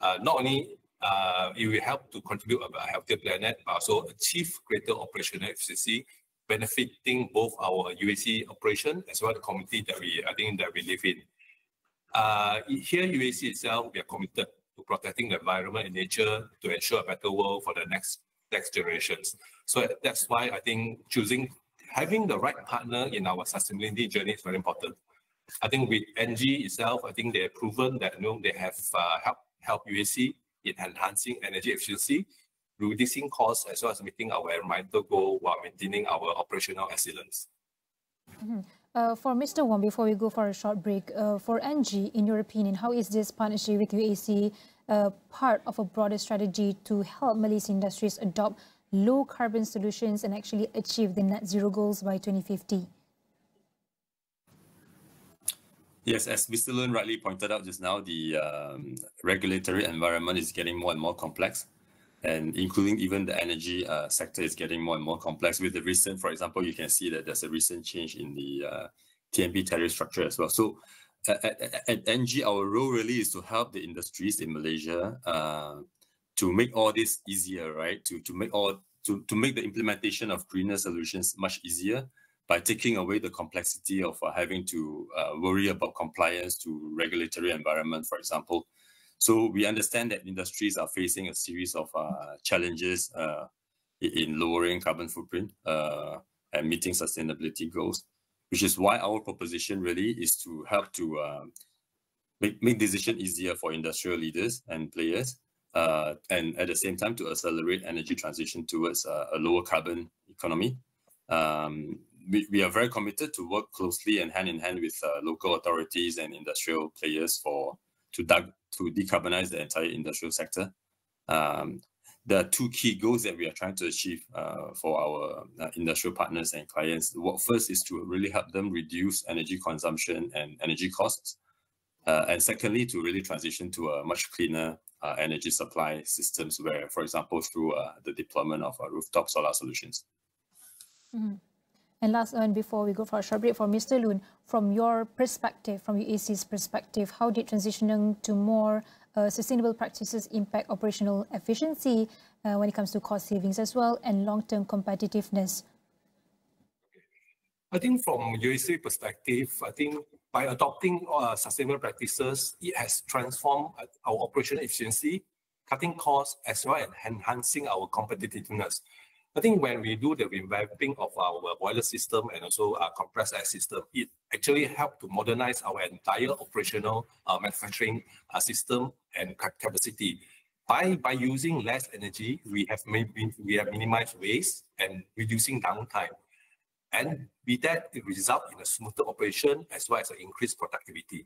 Not only it will help to contribute a healthier planet, but also achieve greater operational efficiency, benefiting both our UAC operation as well as the community that we live in. Here, UAC itself, we are committed to protecting the environment and nature to ensure a better world for the next generations. So that's why I think having the right partner in our sustainability journey is very important. I think with NG itself, I think they have proven that they have helped UAC in enhancing energy efficiency, reducing costs, as well as meeting our environmental goal while maintaining our operational excellence. For Mr. Wong, before we go for a short break, for NG, in your opinion, how is this partnership with UAC part of a broader strategy to help Malaysian industries adopt low carbon solutions and actually achieve the net zero goals by 2050? Yes, as Mr. Lun rightly pointed out just now, the regulatory environment is getting more and more complex, and including even the energy sector is getting more and more complex. With the recent, for example, you can see that there's a recent change in the TNB tariff structure as well. So at NG, our role really is to help the industries in Malaysia to make all this easier, right? To make the implementation of greener solutions much easier, by taking away the complexity of having to worry about compliance to regulatory environment, for example. So we understand that industries are facing a series of challenges in lowering carbon footprint and meeting sustainability goals, which is why our proposition really is to help to make decision easier for industrial leaders and players, and at the same time to accelerate energy transition towards a lower carbon economy. We are very committed to work closely and hand in hand with local authorities and industrial players to decarbonize the entire industrial sector. There are two key goals that we are trying to achieve for our industrial partners and clients. First is to really help them reduce energy consumption and energy costs. And secondly, to really transition to a much cleaner energy supply systems where, for example, through the deployment of rooftop solar solutions. Mm-hmm. And last one, before we go for a short break, for Mr. Loon, from your perspective, from UAC's perspective, how did transitioning to more sustainable practices impact operational efficiency when it comes to cost savings as well and long-term competitiveness? I think from UAC perspective, I think by adopting sustainable practices, it has transformed our operational efficiency, cutting costs, as well as enhancing our competitiveness. I think when we do the revamping of our boiler system and also our compressed air system, it actually helped to modernize our entire operational manufacturing system and capacity. By using less energy, we have minimized waste and reducing downtime. and with that, it result in a smoother operation as well as an increased productivity.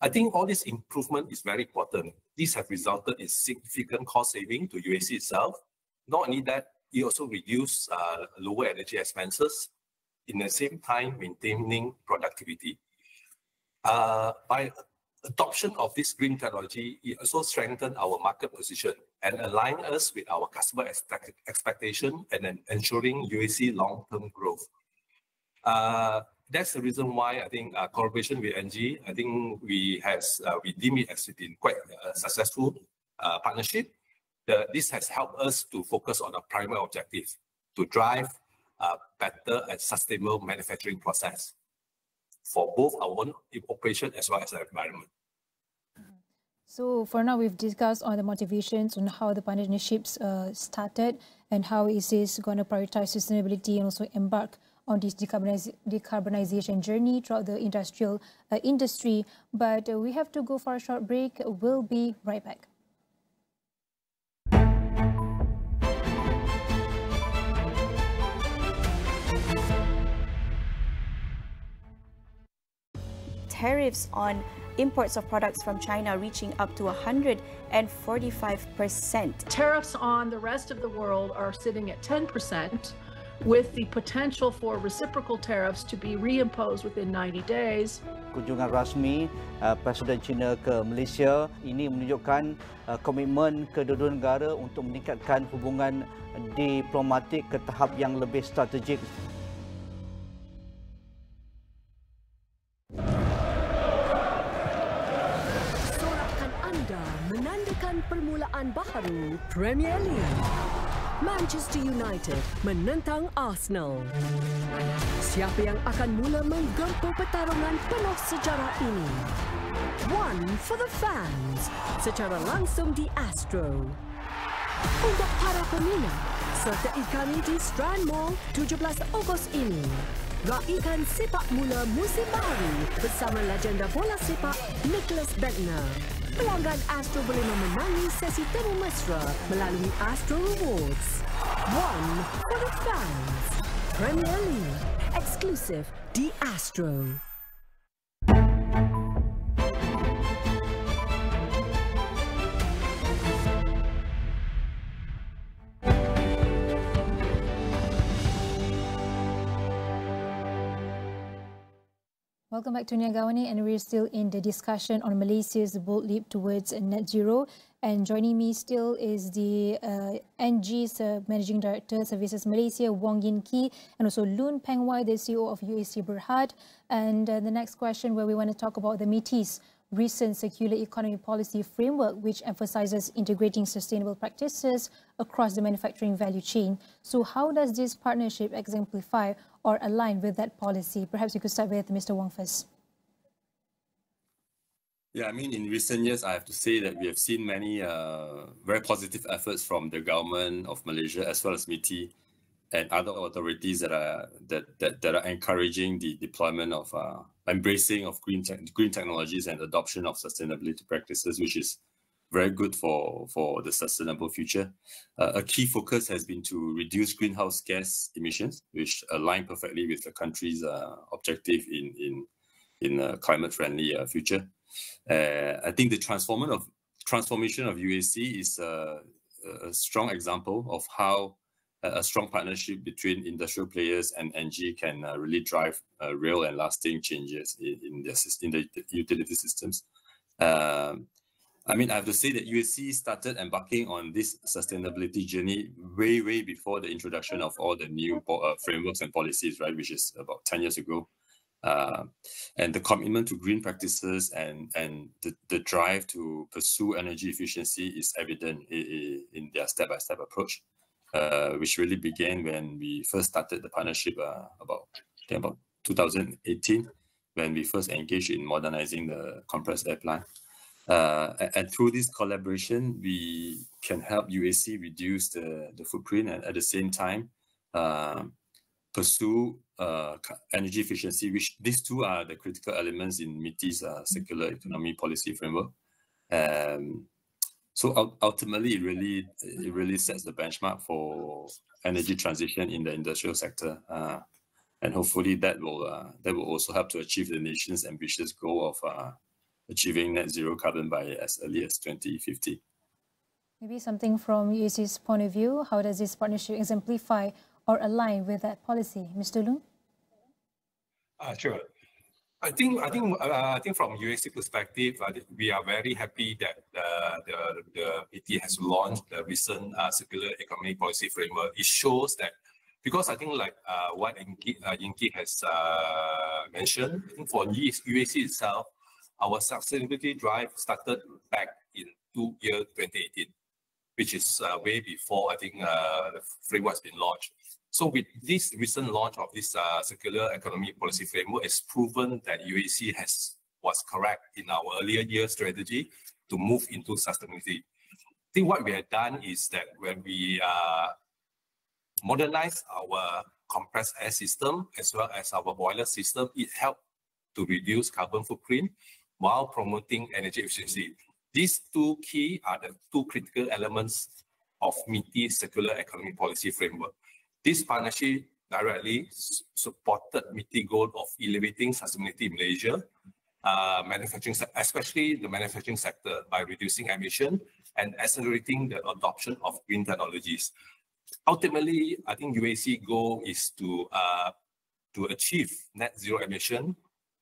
I think all this improvement is very important. These have resulted in significant cost saving to UAC itself. Not only that, it also reduce lower energy expenses, in the same time maintaining productivity. By adoption of this green technology, it also strengthened our market position and align us with our customer expectation and then ensuring UAC long-term growth. That's the reason why I think collaboration with NG, I think we deem it as been quite a successful partnership. This has helped us to focus on a primary objective, to drive a better and sustainable manufacturing process for both our own operation as well as the environment. So for now, we've discussed on the motivations on how the partnerships started and how is this going to prioritize sustainability and also embark on this decarbonization journey throughout the industrial industry. But we have to go for a short break. We'll be right back. Tariffs on imports of products from China reaching up to 145%. Tariffs on the rest of the world are sitting at 10%, with the potential for reciprocal tariffs to be reimposed within 90 days. Kunjungan rasmi Presiden China ke Malaysia ini menunjukkan komitmen kedua-dua negara untuk meningkatkan hubungan diplomatik ke tahap yang lebih strategik. Menandakan permulaan baharu Premier League. Manchester United menentang Arsenal. Siapa yang akan mula menggempa pertarungan penuh sejarah ini? One for the fans, secara langsung di Astro. Untuk para peminat, serta ikani di Strand Mall 17 Ogos ini. Raikan sepak mula musim baru bersama legenda bola sepak Nicholas Beckner. Pelanggan Astro boleh memenangi sesi temu mesra melalui Astro Rewards. One for the fans. Premier League. Exclusive di Astro. Welcome back to AWANI, and we're still in the discussion on Malaysia's bold leap towards net zero. And joining me still is the NG's Managing Director, Services Malaysia, Wong Yin Kee, and also Loon Peng Wai, the CEO of UAC Berhad. And the next question, where we want to talk about the MITI's recent circular economy policy framework, which emphasizes integrating sustainable practices across the manufacturing value chain. So how does this partnership exemplify or align with that policy? Perhaps you could start with Mr. Wong first. Yeah, I mean, in recent years, I have to say that we have seen many very positive efforts from the government of Malaysia as well as MITI and other authorities that are encouraging the deployment of embracing of green technologies and adoption of sustainability practices, which is very good for the sustainable future. A key focus has been to reduce greenhouse gas emissions, which align perfectly with the country's objective in a climate-friendly future. I think the transformation of UAC is a strong example of how a strong partnership between industrial players and NG can really drive real and lasting changes in the utility systems. I mean, I have to say that UAC started embarking on this sustainability journey way before the introduction of all the new frameworks and policies, right, which is about 10 years ago. And the commitment to green practices and the drive to pursue energy efficiency is evident in their step-by-step approach, which really began when we first started the partnership about 2018, when we first engaged in modernizing the compressed air plant. And through this collaboration, we can help UAC reduce the footprint and at the same time pursue energy efficiency, which these two are the critical elements in MITI's circular economy policy framework. So ultimately, it really sets the benchmark for energy transition in the industrial sector. And hopefully that will also help to achieve the nation's ambitious goal of achieving net zero carbon by as early as 2050. Maybe something from UAC's point of view, how does this partnership exemplify or align with that policy? Mr. Loon? Sure. I think from UAC perspective, we are very happy that the PT has launched the recent circular economy policy framework. It shows that, because I think like what Yingki has mentioned, I think for UAC itself, our sustainability drive started back in 2018, which is way before I think the framework has been launched. So with this recent launch of this circular economy policy framework, it's proven that UAC was correct in our earlier year strategy to move into sustainability. I think what we have done is that when we modernize our compressed air system as well as our boiler system, it helped to reduce carbon footprint while promoting energy efficiency. These two key are the two critical elements of MITI's circular economy policy framework. This partnership directly supported MITI goal of elevating sustainability in Malaysia, manufacturing, especially the manufacturing sector, by reducing emission and accelerating the adoption of green technologies. Ultimately, I think UAC goal is to achieve net zero emission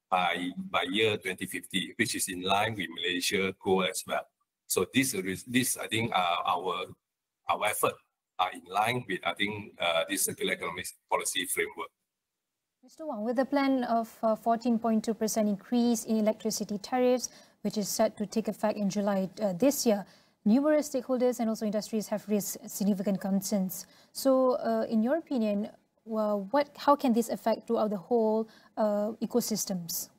by year 2050, which is in line with Malaysia goal as well. So this I think our effort are in line with, I think, this circular economy policy framework. Mr. Wang, with the plan of 14.2% increase in electricity tariffs, which is set to take effect in July this year, numerous stakeholders and also industries have raised significant concerns. So, in your opinion, how can this affect throughout the whole ecosystems?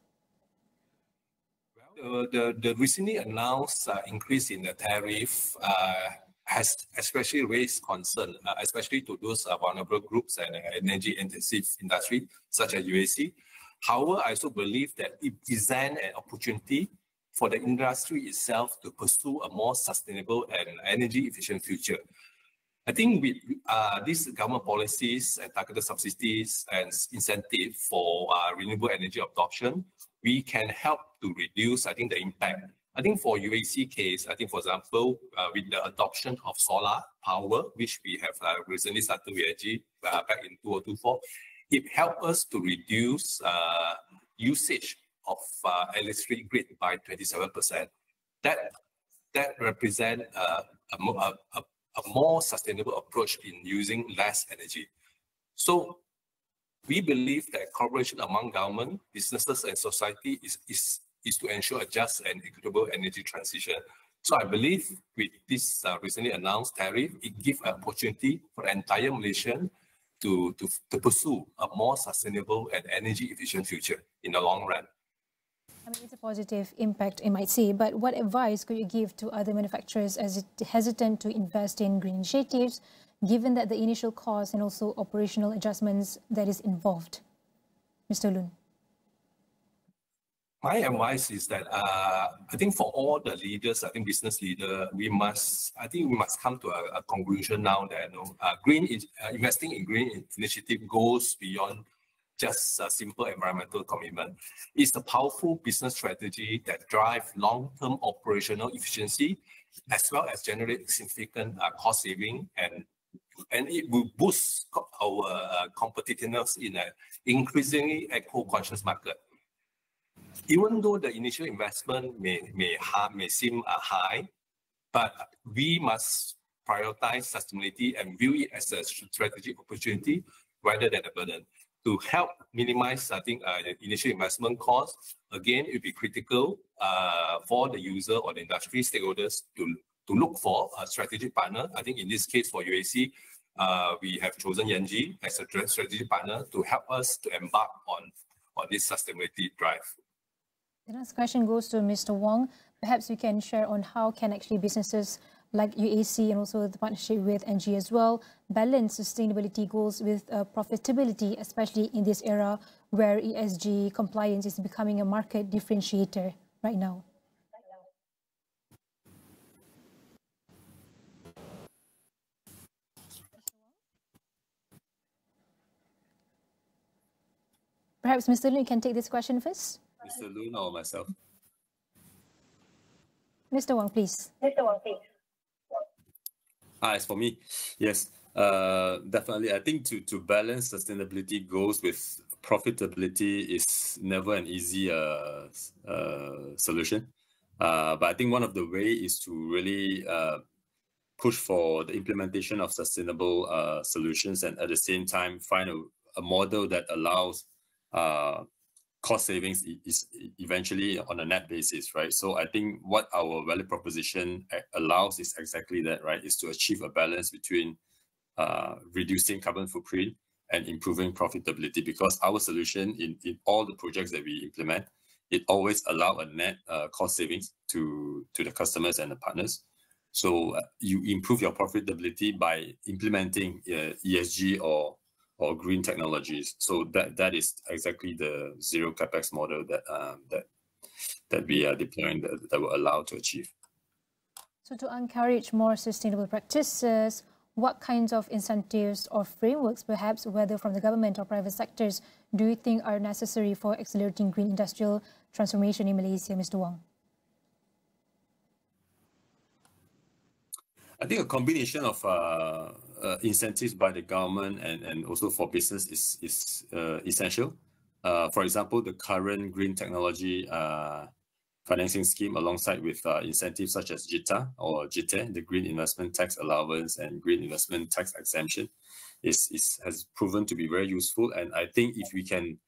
Well, the recently announced increase in the tariff has especially raised concern, especially to those vulnerable groups and energy-intensive industry, such as UAC. However, I also believe that it presents an opportunity for the industry itself to pursue a more sustainable and energy-efficient future. I think with these government policies and targeted subsidies and incentive for renewable energy adoption, we can help to reduce, I think, the impact. I think for UAC case, I think, for example, with the adoption of solar power, which we have recently started with AG back in 2024, it helped us to reduce usage of electricity grid by 27%. That represents a more sustainable approach in using less energy. So we believe that cooperation among government, businesses, and society is to ensure a just and equitable energy transition. So I believe with this recently announced tariff, it gives an opportunity for the entire Malaysian to pursue a more sustainable and energy efficient future in the long run. I mean, it's a positive impact, I might say, but what advice could you give to other manufacturers as hesitant to invest in green initiatives, given that the initial cost and also operational adjustments that is involved? Mr. Loon. My advice is that I think for all the leaders, I think business leader, we must come to a conclusion now that investing in green initiative goes beyond just a simple environmental commitment. It's a powerful business strategy that drives long-term operational efficiency, as well as generate significant cost saving, and it will boost our competitiveness in an increasingly eco-conscious market. Even though the initial investment may seem high, but we must prioritize sustainability and view it as a strategic opportunity rather than a burden. To help minimize, I think, the initial investment costs, again, it will be critical for the user or the industry stakeholders to look for a strategic partner. I think in this case for UAC, we have chosen Yanji as a strategic partner to help us to embark on this sustainability drive. The next question goes to Mr. Wong. Perhaps you can share on how can actually businesses like UAC and also the partnership with NG as well balance sustainability goals with profitability, especially in this era where ESG compliance is becoming a market differentiator right now. Perhaps Mr. Loon, you can take this question first. Mr. Loon or myself? Mr. Wong, please. As for me, yes, definitely. I think to balance sustainability goals with profitability is never an easy solution. But I think one of the ways is to really push for the implementation of sustainable solutions, and at the same time find a model that allows cost savings is eventually on a net basis, right? So I think what our value proposition allows is exactly that, right? Is to achieve a balance between reducing carbon footprint and improving profitability, because our solution in all the projects that we implement, it always allow a net cost savings to the customers and the partners. So you improve your profitability by implementing ESG or green technologies. So that is exactly the zero capex model that we are deploying that will allow to achieve. So to encourage more sustainable practices, what kinds of incentives or frameworks, perhaps whether from the government or private sectors, do you think are necessary for accelerating green industrial transformation in Malaysia, Mr. Wong? I think a combination of incentives by the government and also for business is essential. For example, the current green technology financing scheme, alongside with incentives such as JITA or JITE, the Green Investment Tax Allowance and Green Investment Tax Exemption, has proven to be very useful. And I think if we can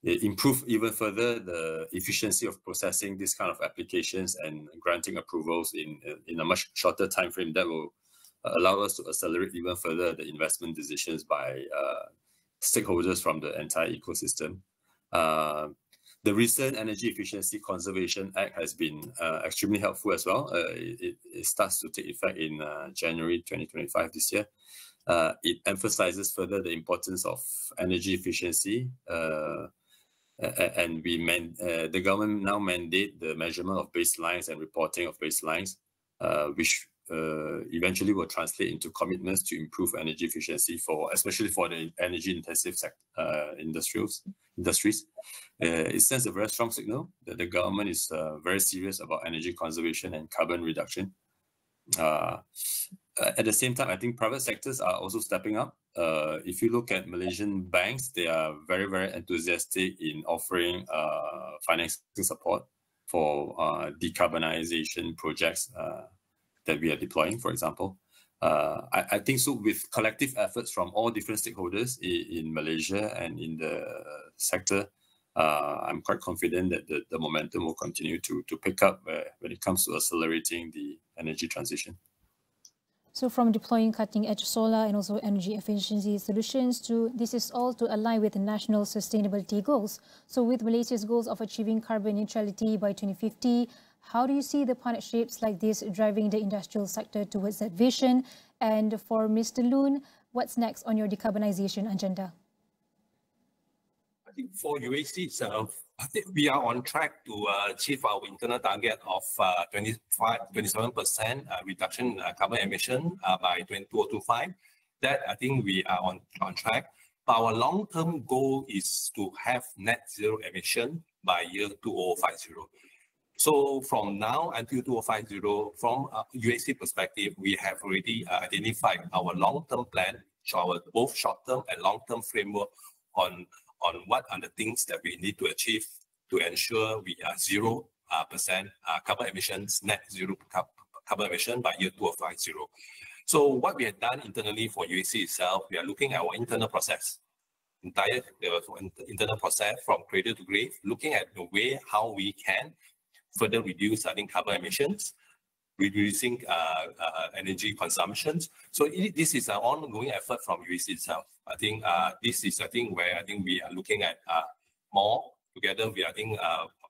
improve even further the efficiency of processing this kind of applications and granting approvals in a much shorter time frame, that will allow us to accelerate even further the investment decisions by stakeholders from the entire ecosystem. The recent Energy Efficiency Conservation Act has been extremely helpful as well. It starts to take effect in January 2025 this year. It emphasizes further the importance of energy efficiency, and the government now mandate the measurement of baselines and reporting of baselines, which eventually will translate into commitments to improve energy efficiency especially for the energy-intensive industries. It sends a very strong signal that the government is very serious about energy conservation and carbon reduction. At the same time, I think private sectors are also stepping up. If you look at Malaysian banks, they are very, very enthusiastic in offering financing support for decarbonization projects that we are deploying, for example. I think so with collective efforts from all different stakeholders in Malaysia and in the sector, I'm quite confident that the momentum will continue to pick up when it comes to accelerating the energy transition. So from deploying cutting-edge solar and also energy efficiency solutions this is all to align with the national sustainability goals. So with Malaysia's goals of achieving carbon neutrality by 2050, how do you see the partnerships like this driving the industrial sector towards that vision? And for Mr. Loon, what's next on your decarbonization agenda? I think for UAC itself, I think we are on track to achieve our internal target of 27% reduction in carbon emission by 2025. That I think we are on track. But our long-term goal is to have net zero emission by year 2050. So from now until 2050, from a UAC perspective, we have already identified our long-term plan, so our both short-term and long-term framework on what are the things that we need to achieve to ensure we are 0% carbon emissions, net zero carbon emission by year 2050. So what we have done internally for UAC itself, we are looking at our internal process, internal process from cradle to grave, looking at the way how we can further reduce, I think, carbon emissions, reducing energy consumptions. So this is an ongoing effort from UAC itself. I think this is, where I think we are looking at more together with,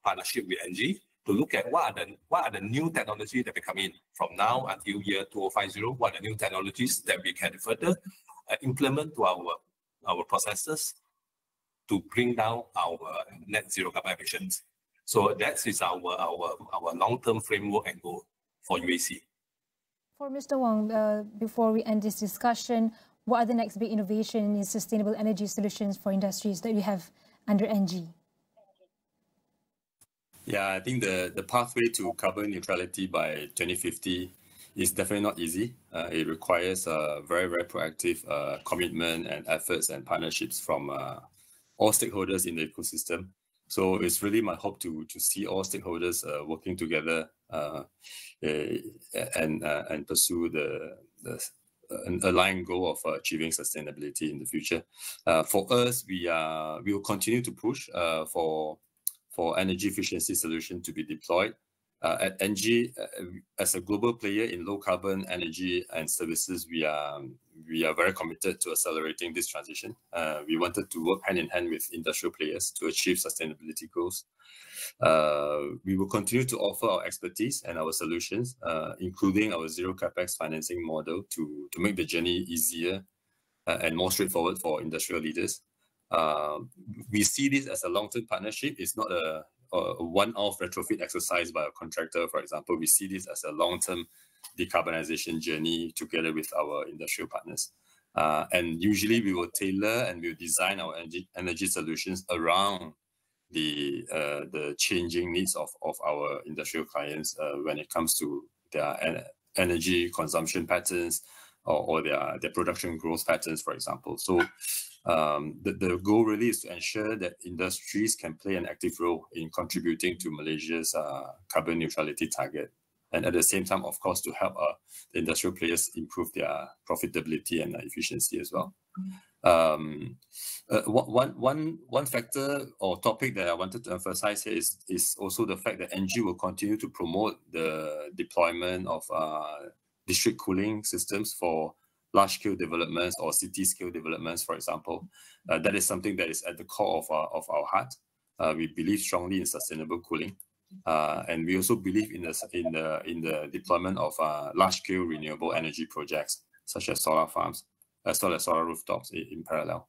partnership with NG to look at what are the new technologies that will come in from now until year 2050. What are the new technologies that we can further implement to our processes to bring down our net zero carbon emissions. So that is our long-term framework and goal for UAC. For Mr. Wong, before we end this discussion, what are the next big innovations in sustainable energy solutions for industries that you have under NG? Yeah, I think the pathway to carbon neutrality by 2050 is definitely not easy. It requires a very, very proactive commitment and efforts and partnerships from all stakeholders in the ecosystem. So it's really my hope to see all stakeholders working together and pursue an aligned goal of achieving sustainability in the future. For us, we will continue to push for energy efficiency solution to be deployed. At NG, as a global player in low carbon energy and services, we are very committed to accelerating this transition. We wanted to work hand in hand with industrial players to achieve sustainability goals. We will continue to offer our expertise and our solutions, including our zero capex financing model to make the journey easier and more straightforward for industrial leaders. We see this as a long-term partnership. It's not a one-off retrofit exercise by a contractor, for example. We see this as a long-term decarbonization journey together with our industrial partners. And usually we will tailor and we'll design our energy solutions around the changing needs of our industrial clients when it comes to their energy consumption patterns or their production growth patterns, for example. So the goal really is to ensure that industries can play an active role in contributing to Malaysia's carbon neutrality target. And at the same time, of course, to help the industrial players improve their profitability and efficiency as well. One factor or topic that I wanted to emphasize here is also the fact that NG will continue to promote the deployment of district cooling systems for large-scale developments or city-scale developments, for example. That is something that is at the core of our heart. We believe strongly in sustainable cooling, and we also believe in the deployment of large-scale renewable energy projects, such as solar farms, as well as solar rooftops in parallel.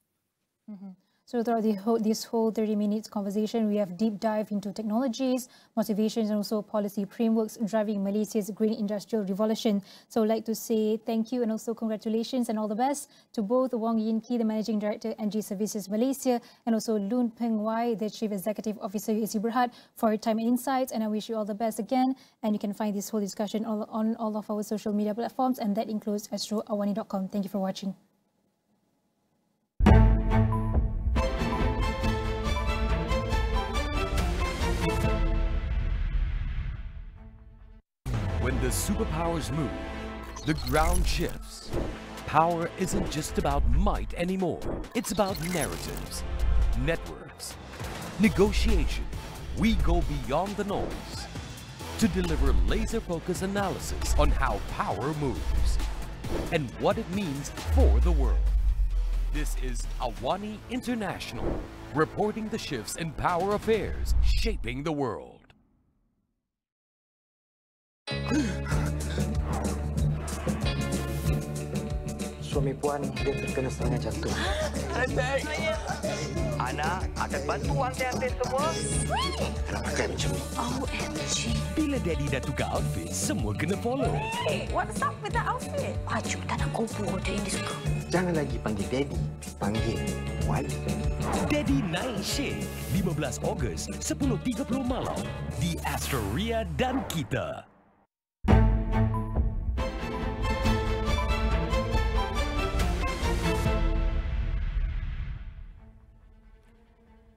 Mm-hmm. So throughout this whole 30 minutes conversation, we have deep dive into technologies, motivations, and also policy frameworks driving Malaysia's green industrial revolution. So I'd like to say thank you and also congratulations and all the best to both Wong Yin Ki, the Managing Director, NG Services Malaysia, and also Loon Peng Wai, the Chief Executive Officer, UAC Berhad, for your time and insights. And I wish you all the best again. And you can find this whole discussion on all of our social media platforms, and that includes astroawani.com. Thank you for watching. When the superpowers move, the ground shifts. Power isn't just about might anymore. It's about narratives, networks, negotiation. We go beyond the noise to deliver laser-focused analysis on how power moves and what it means for the world. This is AWANI International, reporting the shifts in power affairs shaping the world. Suami Puan dia terkena serangan jantung. Anak akan bantu hantar-hantar semua. Kenapa pakai macam ni? OMG. Bila Daddy dah tukar outfit, semua kena follow. Hey, what's up with the outfit? Baju tak nak kubur dia ini suka. Jangan lagi panggil Daddy, panggil Wife. Daddy naik shade 15 Ogos 10.30 malam di Astro dan kita.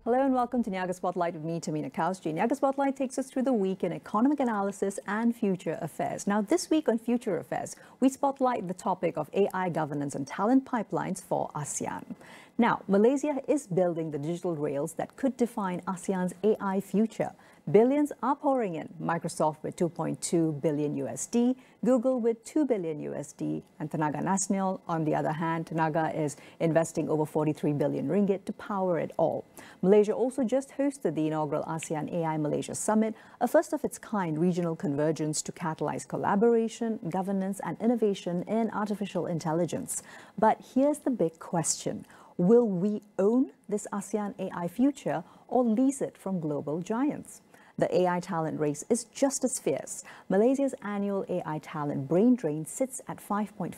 Hello and welcome to Niaga Spotlight with me, Tehmina Kaoosji. Niaga Spotlight takes us through the week in economic analysis and future affairs. Now, this week on Future Affairs, we spotlight the topic of AI governance and talent pipelines for ASEAN. Now, Malaysia is building the digital rails that could define ASEAN's AI future. Billions are pouring in. Microsoft with $2.2 billion USD, Google with $2 billion USD, and Tenaga Nasional, on the other hand, Tenaga is investing over 43 billion ringgit to power it all. Malaysia also just hosted the inaugural ASEAN AI Malaysia Summit, a first of its kind regional convergence to catalyze collaboration, governance, and innovation in artificial intelligence. But here's the big question. Will we own this ASEAN AI future or lease it from global giants? The AI talent race is just as fierce. Malaysia's annual AI talent brain drain sits at 5.5%,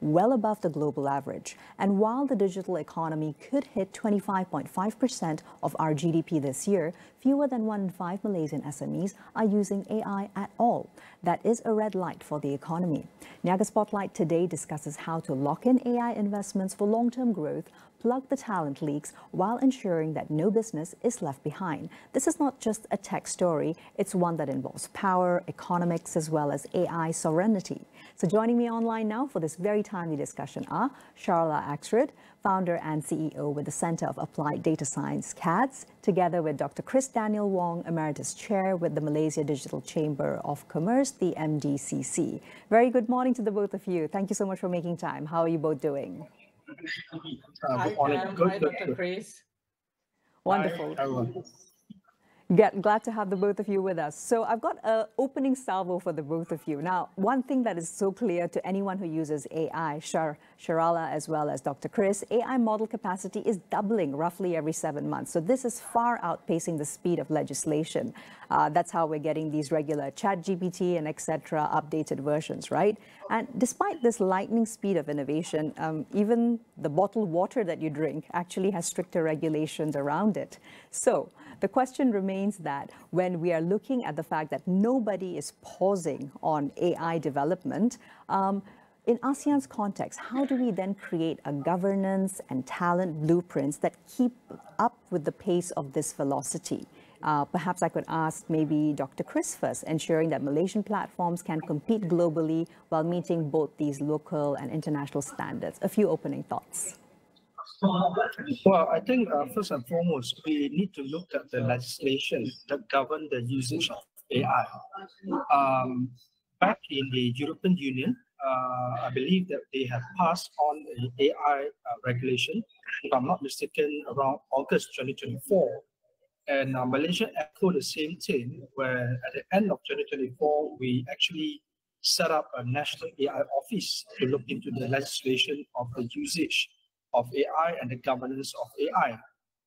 well above the global average. And while the digital economy could hit 25.5% of our GDP this year, fewer than 1 in 5 Malaysian SMEs are using AI at all. That is a red light for the economy. Niaga Spotlight today discusses how to lock in AI investments for long-term growth, plug the talent leaks while ensuring that no business is left behind. This is not just a tech story, it's one that involves power, economics, as well as AI sovereignty. So joining me online now for this very timely discussion are Charla Axred, founder and CEO with the Centre of Applied Data Science, CADS, together with Dr. Chris Daniel Wong, Emeritus Chair with the Malaysia Digital Chamber of Commerce, the MDCC. Very good morning to the both of you. Thank you so much for making time. How are you both doing? Good morning. Good, Dr. Chris. Wonderful. Glad to have the both of you with us. So I've got an opening salvo for the both of you. Now, one thing that is so clear to anyone who uses AI, Sharala as well as Dr. Chris, AI model capacity is doubling roughly every 7 months. So this is far outpacing the speed of legislation. That's how we're getting these regular ChatGPT and etc. updated versions, right? And despite this lightning speed of innovation, even the bottled water that you drink actually has stricter regulations around it. So the question remains that when we are looking at the fact that nobody is pausing on AI development, in ASEAN's context, how do we then create a governance and talent blueprints that keep up with the pace of this velocity? Perhaps I could ask maybe Dr. Chris first, ensuring that Malaysian platforms can compete globally while meeting both these local and international standards. A few opening thoughts. Well, I think first and foremost, we need to look at the legislation that govern the usage of AI. Back in the European Union, I believe that they have passed on an AI regulation, if I'm not mistaken, around August 2024. And Malaysia echoed the same thing, where at the end of 2024, we actually set up a national AI office to look into the legislation of the usage of AI and the governance of AI.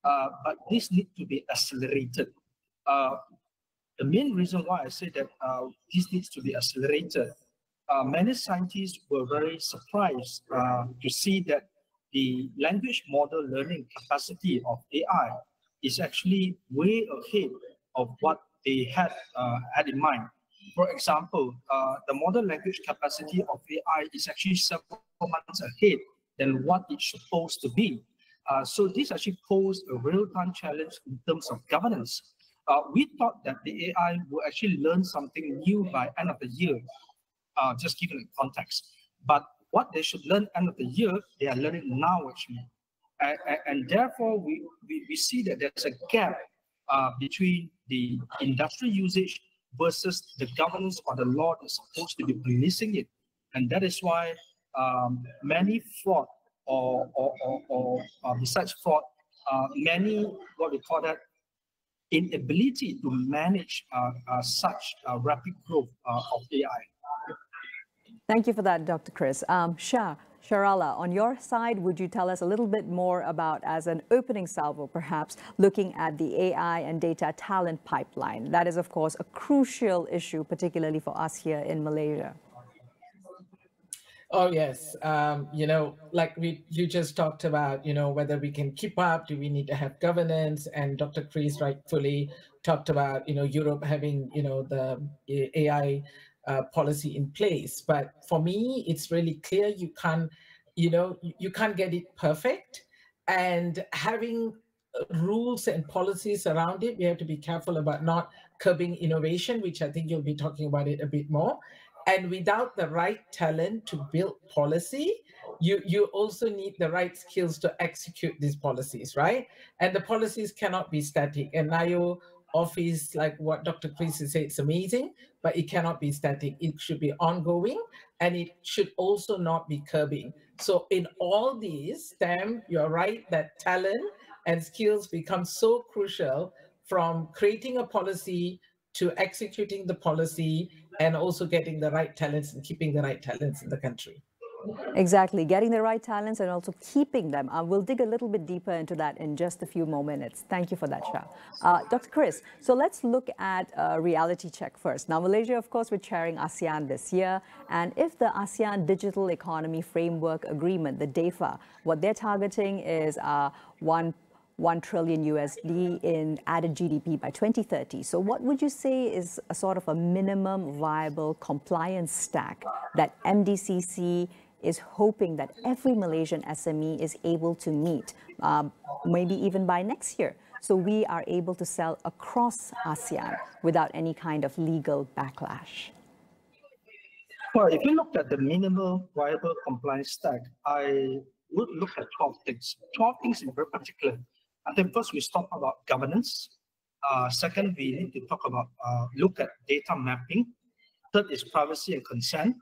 But this needs to be accelerated. The main reason why I say that this needs to be accelerated, many scientists were very surprised to see that the language model learning capacity of AI is actually way ahead of what they had in mind. For example, the model language capacity of AI is actually several months ahead than what it's supposed to be. So this actually posed a real-time challenge in terms of governance. We thought that the AI will actually learn something new by end of the year, just given the context. But what they should learn end of the year, they are learning now actually. And therefore, we see that there's a gap between the industry usage versus the governance or the law that's supposed to be releasing it. And that is why many fraud or besides fraud, many, what we call that, inability to manage such rapid growth of AI. Thank you for that, Dr. Chris. Sharala, on your side, would you tell us a little bit more about, as an opening salvo perhaps, looking at the AI and data talent pipeline? That is, of course, a crucial issue, particularly for us here in Malaysia. Oh, yes. Like you just talked about, whether we can keep up, do we need to have governance? And Dr. Chris rightfully talked about, Europe having, the AI policy in place. But for me, it's really clear you can't get it perfect. And having rules and policies around it, we have to be careful about not curbing innovation, which I think you'll be talking about it a bit more. And without the right talent to build policy, you also need the right skills to execute these policies, right? And the policies cannot be static. And NIO office, like what Dr. Chris said, it's amazing, but it cannot be static. It should be ongoing, and it should also not be curbing. So in all these, STEM, you're right that talent and skills become so crucial, from creating a policy to executing the policy, and also getting the right talents and keeping the right talents in the country. Exactly, getting the right talents and also keeping them. We'll dig a little bit deeper into that in just a few more minutes. Thank you for that, Shah. Dr. Chris, so let's look at a reality check first. Now, Malaysia, of course, we're chairing ASEAN this year. And if the ASEAN Digital Economy Framework Agreement, the DEFA, what they're targeting is 1 trillion USD in added GDP by 2030. So what would you say is a sort of a minimum viable compliance stack that MDCC is hoping that every Malaysian SME is able to meet, maybe even by next year, so we are able to sell across ASEAN without any kind of legal backlash? Well, if you look at the minimum viable compliance stack, I would look at 12 things. 12 things in very particular. I think first we talk about governance. Second, we need to talk about look at data mapping. Third is privacy and consent.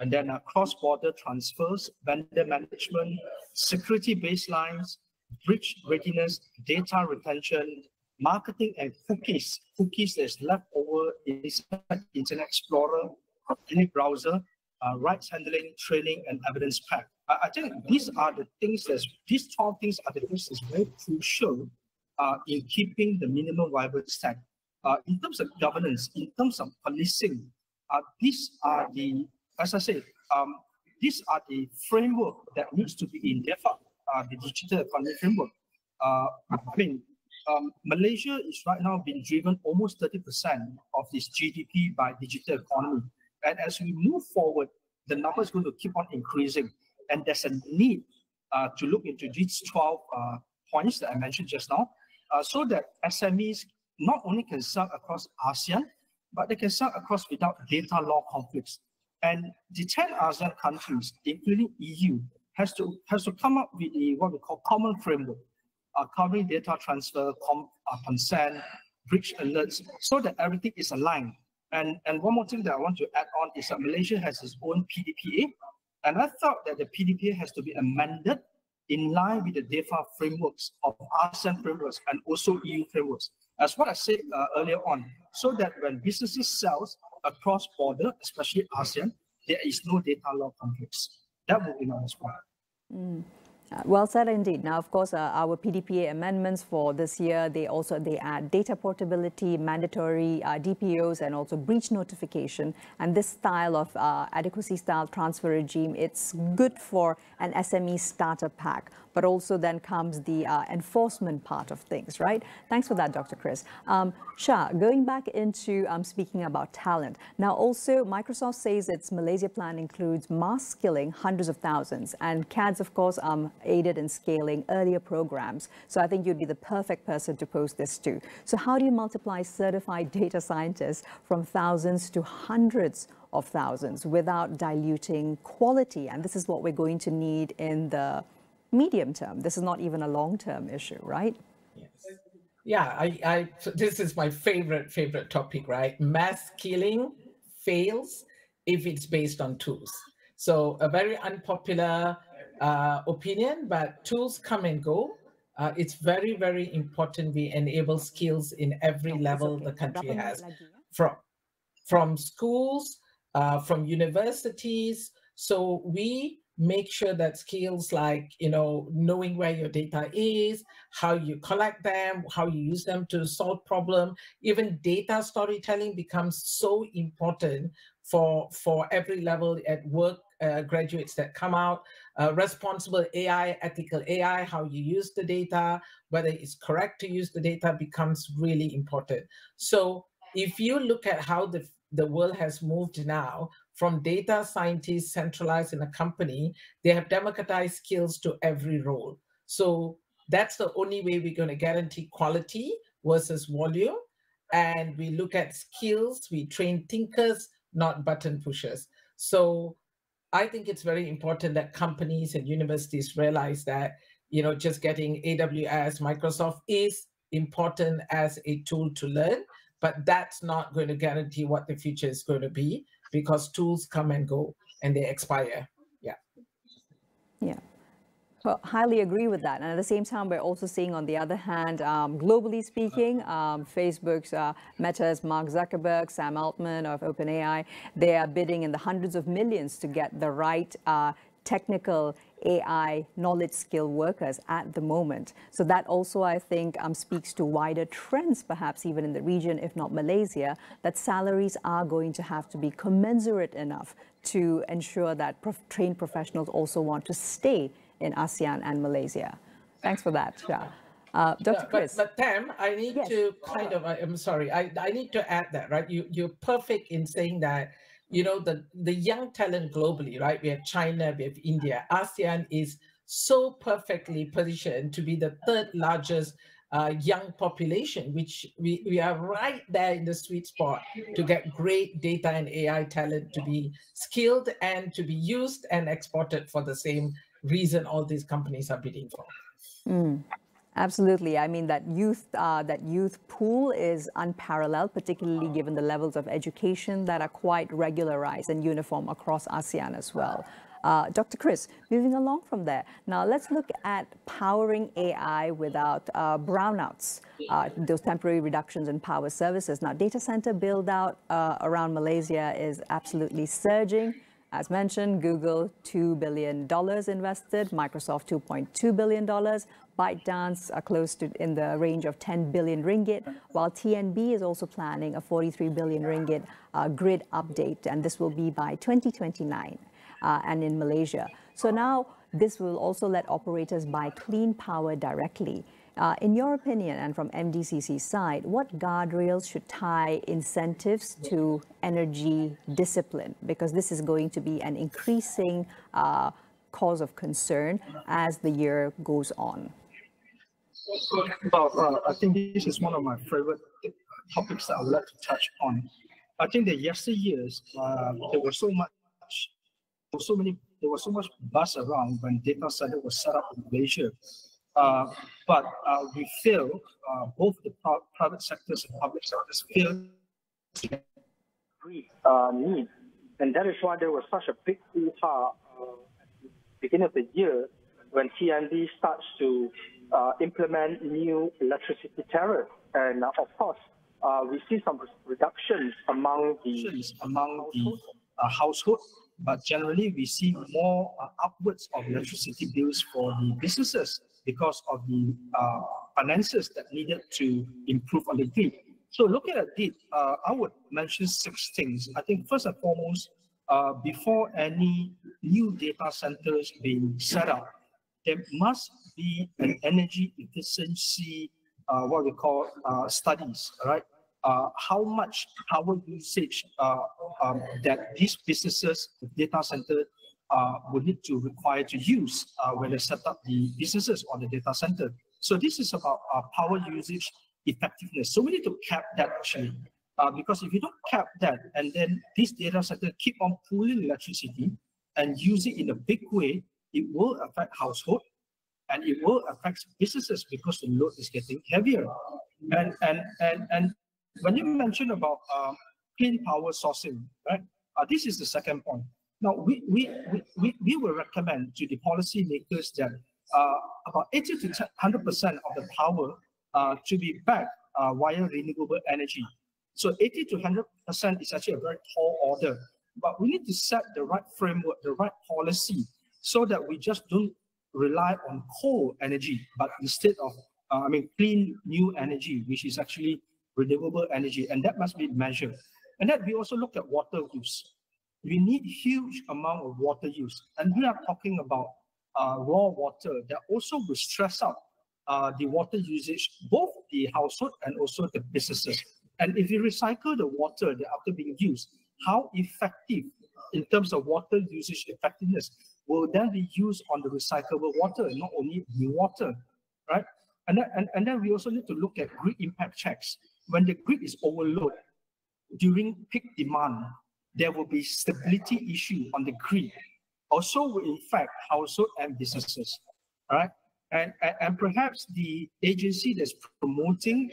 And then cross-border transfers, vendor management, security baselines, breach readiness, data retention, marketing and cookies. Cookies that's left over inside Internet Explorer, any browser, rights handling, training, and evidence pack. I think these are the things these 12 things are the things that's very crucial in keeping the minimum viable stack. In terms of governance, in terms of policing, these are the, as I say, these are the framework that needs to be in DEFA, the digital economy framework. Malaysia is right now being driven almost 30% of this GDP by digital economy. And as we move forward, the number is going to keep on increasing. And there's a need to look into these 12 points that I mentioned just now, so that SMEs not only can sell across ASEAN, but they can sell across without data law conflicts. And the 10 ASEAN countries, including EU, has to come up with what we call common framework, covering data transfer, consent, breach alerts, so that everything is aligned. And one more thing that I want to add on is that Malaysia has its own PDPA. And I thought that the PDPA has to be amended in line with the DEFA frameworks of ASEAN frameworks and also EU frameworks. As what I said earlier on, so that when businesses sell across border, especially ASEAN, there is no data law conflicts. That would be my response. Well said indeed. Now, of course, our PDPA amendments for this year, they add data portability, mandatory DPOs, and also breach notification. And this style of adequacy style transfer regime, it's good for an SME starter pack. But also then comes the enforcement part of things, right? Thanks for that, Dr. Chris. Shah, going back into speaking about talent. Now, also, Microsoft says its Malaysia plan includes mass skilling hundreds of thousands. And CADS, of course, aided in scaling earlier programs. So I think you'd be the perfect person to post this to. So how do you multiply certified data scientists from thousands to hundreds of thousands without diluting quality? And this is what we're going to need in the medium term. This is not even a long-term issue, right? Yes. Yeah, this is my favorite topic, right? Mass skilling fails if it's based on tools. So a very unpopular opinion, but tools come and go. It's very, very important we enable skills in every level the country has, from schools, from universities. So we make sure that skills like, knowing where your data is, how you collect them, how you use them to solve problems, even data storytelling becomes so important for every level at work, graduates that come out. Responsible AI, ethical AI, how you use the data, whether it's correct to use the data becomes really important. So if you look at how the world has moved now, from data scientists centralized in a company, they have democratized skills to every role. So that's the only way we're going to guarantee quality versus volume. And we look at skills, we train thinkers, not button pushers. So I think it's very important that companies and universities realize that, just getting AWS, Microsoft is important as a tool to learn, but that's not going to guarantee what the future is going to be, because tools come and go and they expire. Yeah. Well, highly agree with that. And at the same time, we're also seeing, on the other hand, globally speaking, Facebook's Meta's Mark Zuckerberg, Sam Altman of OpenAI, they are bidding in the hundreds of millions to get the right technical AI knowledge skill workers at the moment. So that also, I think, speaks to wider trends, perhaps even in the region, if not Malaysia, that salaries are going to have to be commensurate enough to ensure that trained professionals also want to stay in ASEAN and Malaysia. Thanks for that, Shah. Dr. Chris. But Tam, I need to kind of, I'm sorry, I need to add that, right? You're perfect in saying that, you know, the young talent globally, right? We have China, we have India. ASEAN is so perfectly positioned to be the third largest young population, which we are right there in the sweet spot to get great data and AI talent to be skilled and to be used and exported for the same reason all these companies are bidding for. Absolutely. I mean, that youth pool is unparalleled, particularly given the levels of education that are quite regularized and uniform across ASEAN as well. Dr. Chris, moving along from there. Now, let's look at powering AI without brownouts, those temporary reductions in power services. Now, data center build out around Malaysia is absolutely surging. As mentioned, Google $2 billion invested, Microsoft $2.2 billion, ByteDance are close to in the range of 10 billion ringgit, while TNB is also planning a 43 billion ringgit grid update, and this will be by 2029 and in Malaysia. So now this will also let operators buy clean power directly. In your opinion, and from MDCC's side, what guardrails should tie incentives to energy discipline? Because this is going to be an increasing cause of concern as the year goes on. I think this is one of my favorite topics that I would like to touch on. I think that yesteryears, there was so much buzz around when data center was set up in Malaysia. But we feel, both the private sectors and public sectors feel need. And that is why there was such a big hoo-ha at the beginning of the year when TNB starts to implement new electricity tariff. And of course, we see some reductions among the household, but generally we see more upwards of electricity bills for the businesses because of the finances that needed to improve on the grid. So looking at it, I would mention 6 things. I think first and foremost, before any new data centers being set up, there must be an energy efficiency, what we call studies, right? How much power usage that these businesses, the data center, would need to require to use when they set up the businesses or the data center. So this is about power usage effectiveness. So we need to cap that actually, because if you don't cap that and then this data center keep on pulling electricity and use it in a big way, it will affect household and it will affect businesses because the load is getting heavier. And when you mention about clean power sourcing, right? This is the second point. Now, we will recommend to the policymakers that about 80 to 100% of the power to be backed via renewable energy. So 80 to 100% is actually a very tall order, but we need to set the right framework, the right policy, so that we just don't rely on coal energy, but instead of, clean new energy, which is actually renewable energy, and that must be measured. And that we also look at water use. We need huge amount of water use, and we are talking about raw water that also will stress out the water usage, both the household and also the businesses. And if you recycle the water that after being used, how effective in terms of water usage effectiveness will then be used on the recyclable water, not only new water, right? And then we also need to look at grid impact checks. When the grid is overloaded during peak demand, there will be stability issue on the grid. Also will affect household and businesses, right? And perhaps the agency that's promoting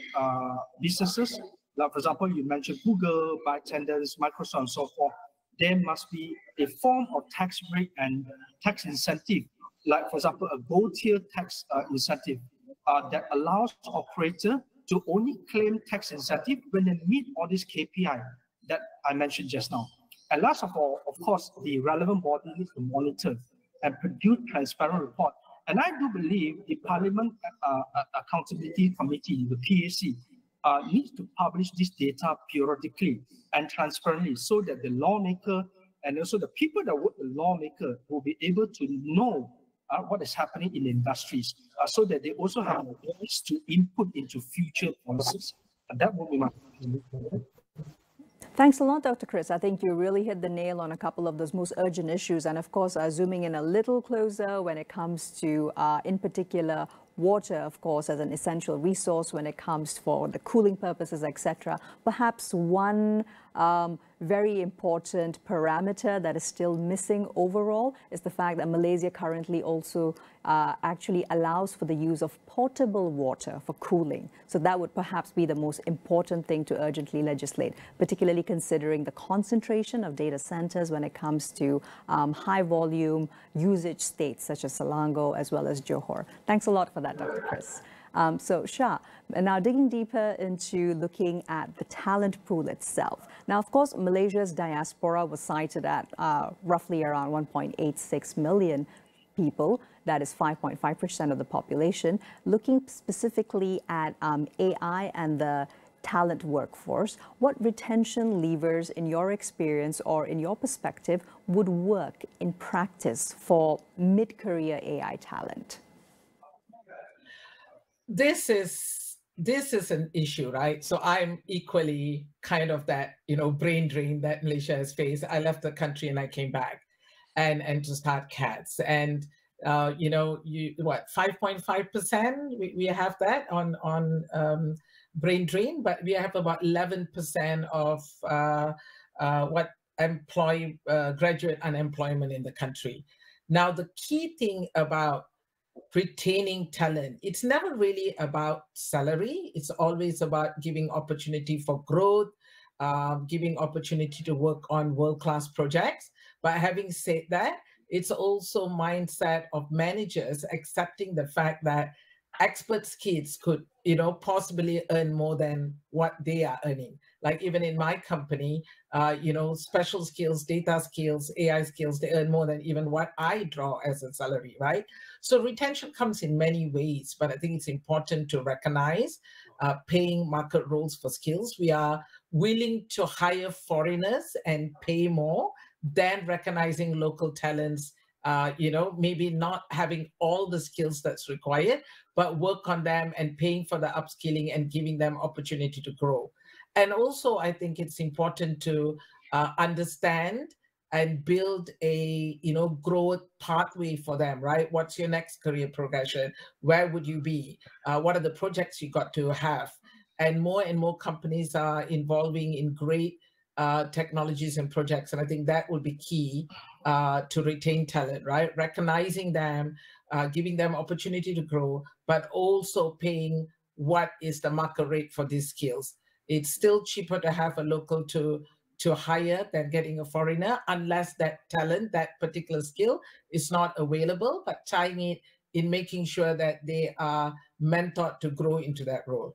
businesses, like for example, you mentioned Google, ByteDance, Microsoft, and so forth, there must be a form of tax break and tax incentive, like for example, a gold tier tax incentive that allows operator to only claim tax incentive when they meet all these KPI that I mentioned just now. And last of all, of course, the relevant body needs to monitor and produce transparent report. And I do believe the Parliament Accountability Committee, the PAC, needs to publish this data periodically and transparently so that the lawmaker and also the people that work the lawmaker will be able to know what is happening in the industries so that they also have a voice to input into future policies. And that will be my Thanks a lot, Dr. Chris. I think you really hit the nail on a couple of those most urgent issues. And of course, zooming in a little closer when it comes to, in particular, water, of course, as an essential resource when it comes for the cooling purposes, etc. Perhaps one very important parameter that is still missing overall is the fact that Malaysia currently also actually allows for the use of potable water for cooling. So that would perhaps be the most important thing to urgently legislate, particularly considering the concentration of data centers when it comes to high volume usage states such as Selangor as well as Johor. Thanks a lot for that, Dr. Chris. So Shah, now digging deeper into looking at the talent pool itself. Now, of course, Malaysia's diaspora was cited at roughly around 1.86 million people. That is 5.5% of the population. Looking specifically at AI and the talent workforce, what retention levers in your experience or in your perspective would work in practice for mid-career AI talent? This is an issue, right? So I'm equally kind of that, brain drain that Malaysia has faced. I left the country and I came back and to start CATS. And, 5.5%, we have that on brain drain, but we have about 11% of graduate unemployment in the country. Now, the key thing about retaining talent, it's never really about salary. It's always about giving opportunity for growth, giving opportunity to work on world-class projects. But having said that, it's also mindset of managers accepting the fact that expert skills could, possibly earn more than what they are earning. Like even in my company, special skills, data skills, AI skills, they earn more than even what I draw as a salary, right? So retention comes in many ways, but I think it's important to recognize paying market roles for skills. We are willing to hire foreigners and pay more than recognizing local talents, maybe not having all the skills that's required, but work on them and paying for the upskilling and giving them opportunity to grow. And also, I think it's important to understand and build a, growth pathway for them, right? What's your next career progression? Where would you be? What are the projects you got to have? And more companies are involving in great technologies and projects. And I think that will be key to retain talent, right? Recognizing them, giving them opportunity to grow, but also paying what is the market rate for these skills. It's still cheaper to have a local to hire than getting a foreigner, unless that talent, that particular skill is not available, but tying it in making sure that they are mentored to grow into that role.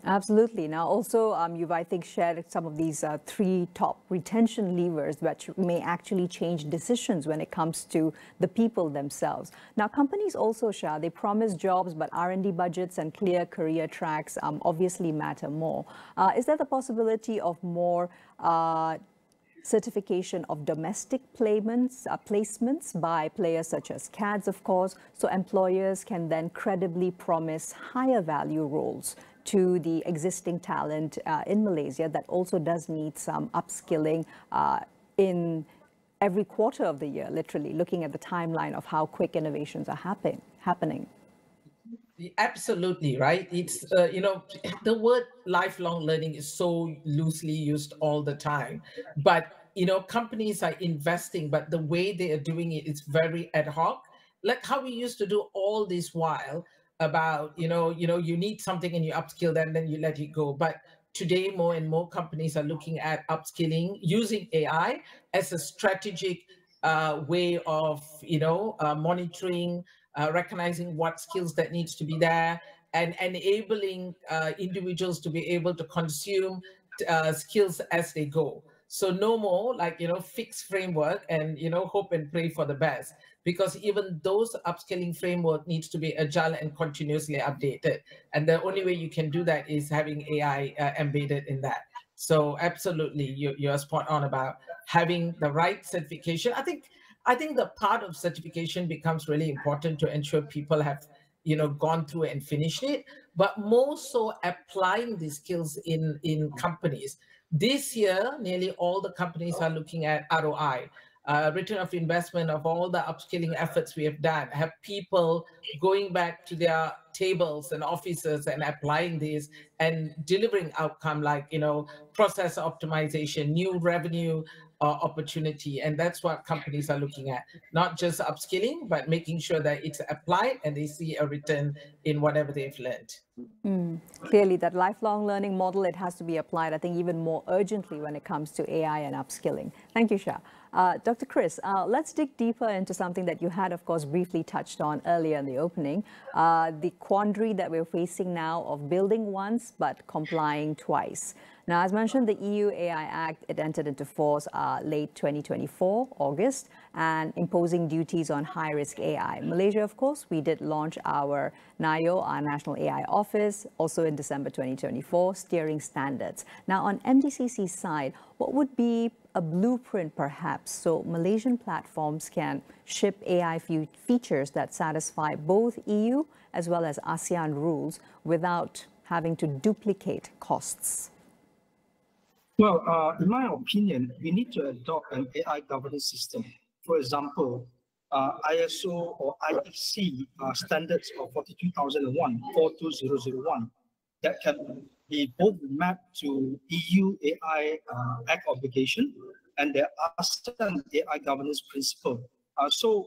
Absolutely. Now, also, you've, I think, shared some of these three top retention levers that may actually change decisions when it comes to the people themselves. Now, companies also, Shah, they promise jobs, but R&D budgets and clear career tracks obviously matter more. Is there the possibility of more certification of domestic placements by players such as CADS, of course, so employers can then credibly promise higher value roles to the existing talent in Malaysia that also does need some upskilling in every quarter of the year, literally, looking at the timeline of how quick innovations are happening? Absolutely, right? It's, the word lifelong learning is so loosely used all the time. But, companies are investing, but the way they are doing it is very ad hoc. Like how we used to do all this while about, you need something and you upskill them, then you let it go. But today, more and more companies are looking at upskilling using AI as a strategic way of, monitoring, recognizing what skills that needs to be there, and enabling individuals to be able to consume skills as they go. So no more like, fixed framework and, hope and pray for the best. because even those upskilling framework needs to be agile and continuously updated. And the only way you can do that is having AI embedded in that. So absolutely, you're spot on about having the right certification. I think the part of certification becomes really important to ensure people have, gone through and finished it, but more so applying these skills in companies. This year, nearly all the companies are looking at ROI, return of investment of all the upskilling efforts we have done, have people going back to their tables and offices and applying these and delivering outcome like, process optimization, new revenue opportunity. And that's what companies are looking at, not just upskilling, but making sure that it's applied and they see a return in whatever they've learned. Clearly, that lifelong learning model, it has to be applied, I think, even more urgently when it comes to AI and upskilling. Thank you, Shah. Dr. Chris, let's dig deeper into something that you had, of course, briefly touched on earlier in the opening, the quandary that we're facing now of building once but complying twice. Now, as mentioned, the EU AI Act, it entered into force late 2024, August, and imposing duties on high-risk AI. Malaysia, of course, we did launch our NAIO, our National AI Office, also in December 2024, steering standards. Now, on MDCC's side, what would be a blueprint, perhaps, so Malaysian platforms can ship AI features that satisfy both EU as well as ASEAN rules without having to duplicate costs? Well, in my opinion, we need to adopt an AI governance system. For example, ISO or IEC standards of 42001 that can be both mapped to EU AI Act obligation and the ASEAN AI governance principle. So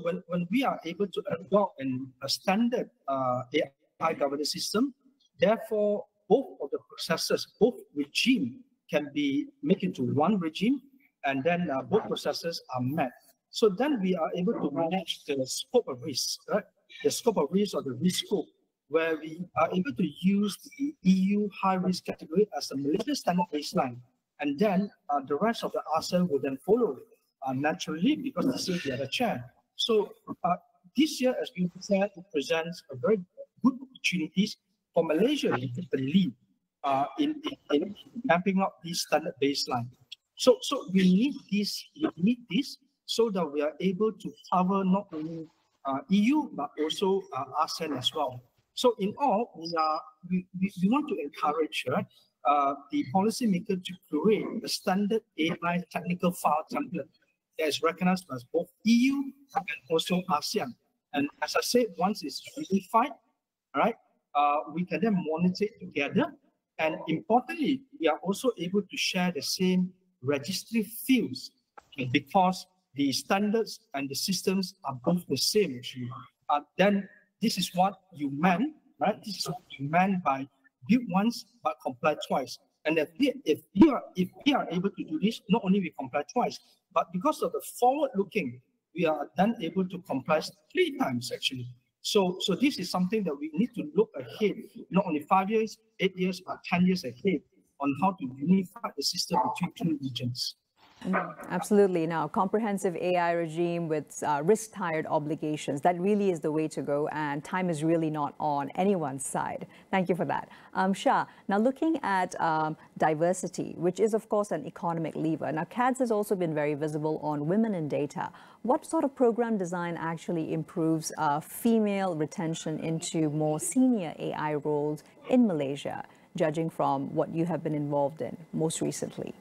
when we are able to adopt a standard AI governance system, therefore both of the processes, both regime can be made into one regime, and then both processes are met. So then we are able to manage the scope of risk, right? The scope of risk or the risk scope, where we are able to use the EU high-risk category as a Malaysian standard baseline. And then the rest of the ASEAN will then follow naturally, because this year we are the chair. So this year, as we said, it presents a very good opportunities for Malaysia to take the lead in mapping up this standard baseline. So we need this so that we are able to cover not only EU but also ASEAN as well. So in all, we want to encourage the policymaker to create a standard AI technical file template that is recognized by both EU and also ASEAN. And as I said, once it's unified, right, we can then monitor it together. And importantly, we are also able to share the same registry fields because the standards and the systems are both the same actually. Then this is what you meant, right? This is what you meant by build once but comply twice. And if we are able to do this, not only we comply twice, but because of the forward-looking, we are then able to comply 3 times actually. So this is something that we need to look ahead, not only 5 years, 8 years, but 10 years ahead on how to unify the system between 2 regions. Absolutely. Now, comprehensive AI regime with risk-tired obligations, that really is the way to go, and time is really not on anyone's side. Thank you for that. Shah, now looking at diversity, which is, of course, an economic lever. Now, CADS has also been very visible on women in data. What sort of program design actually improves female retention into more senior AI roles in Malaysia, judging from what you have been involved in most recently?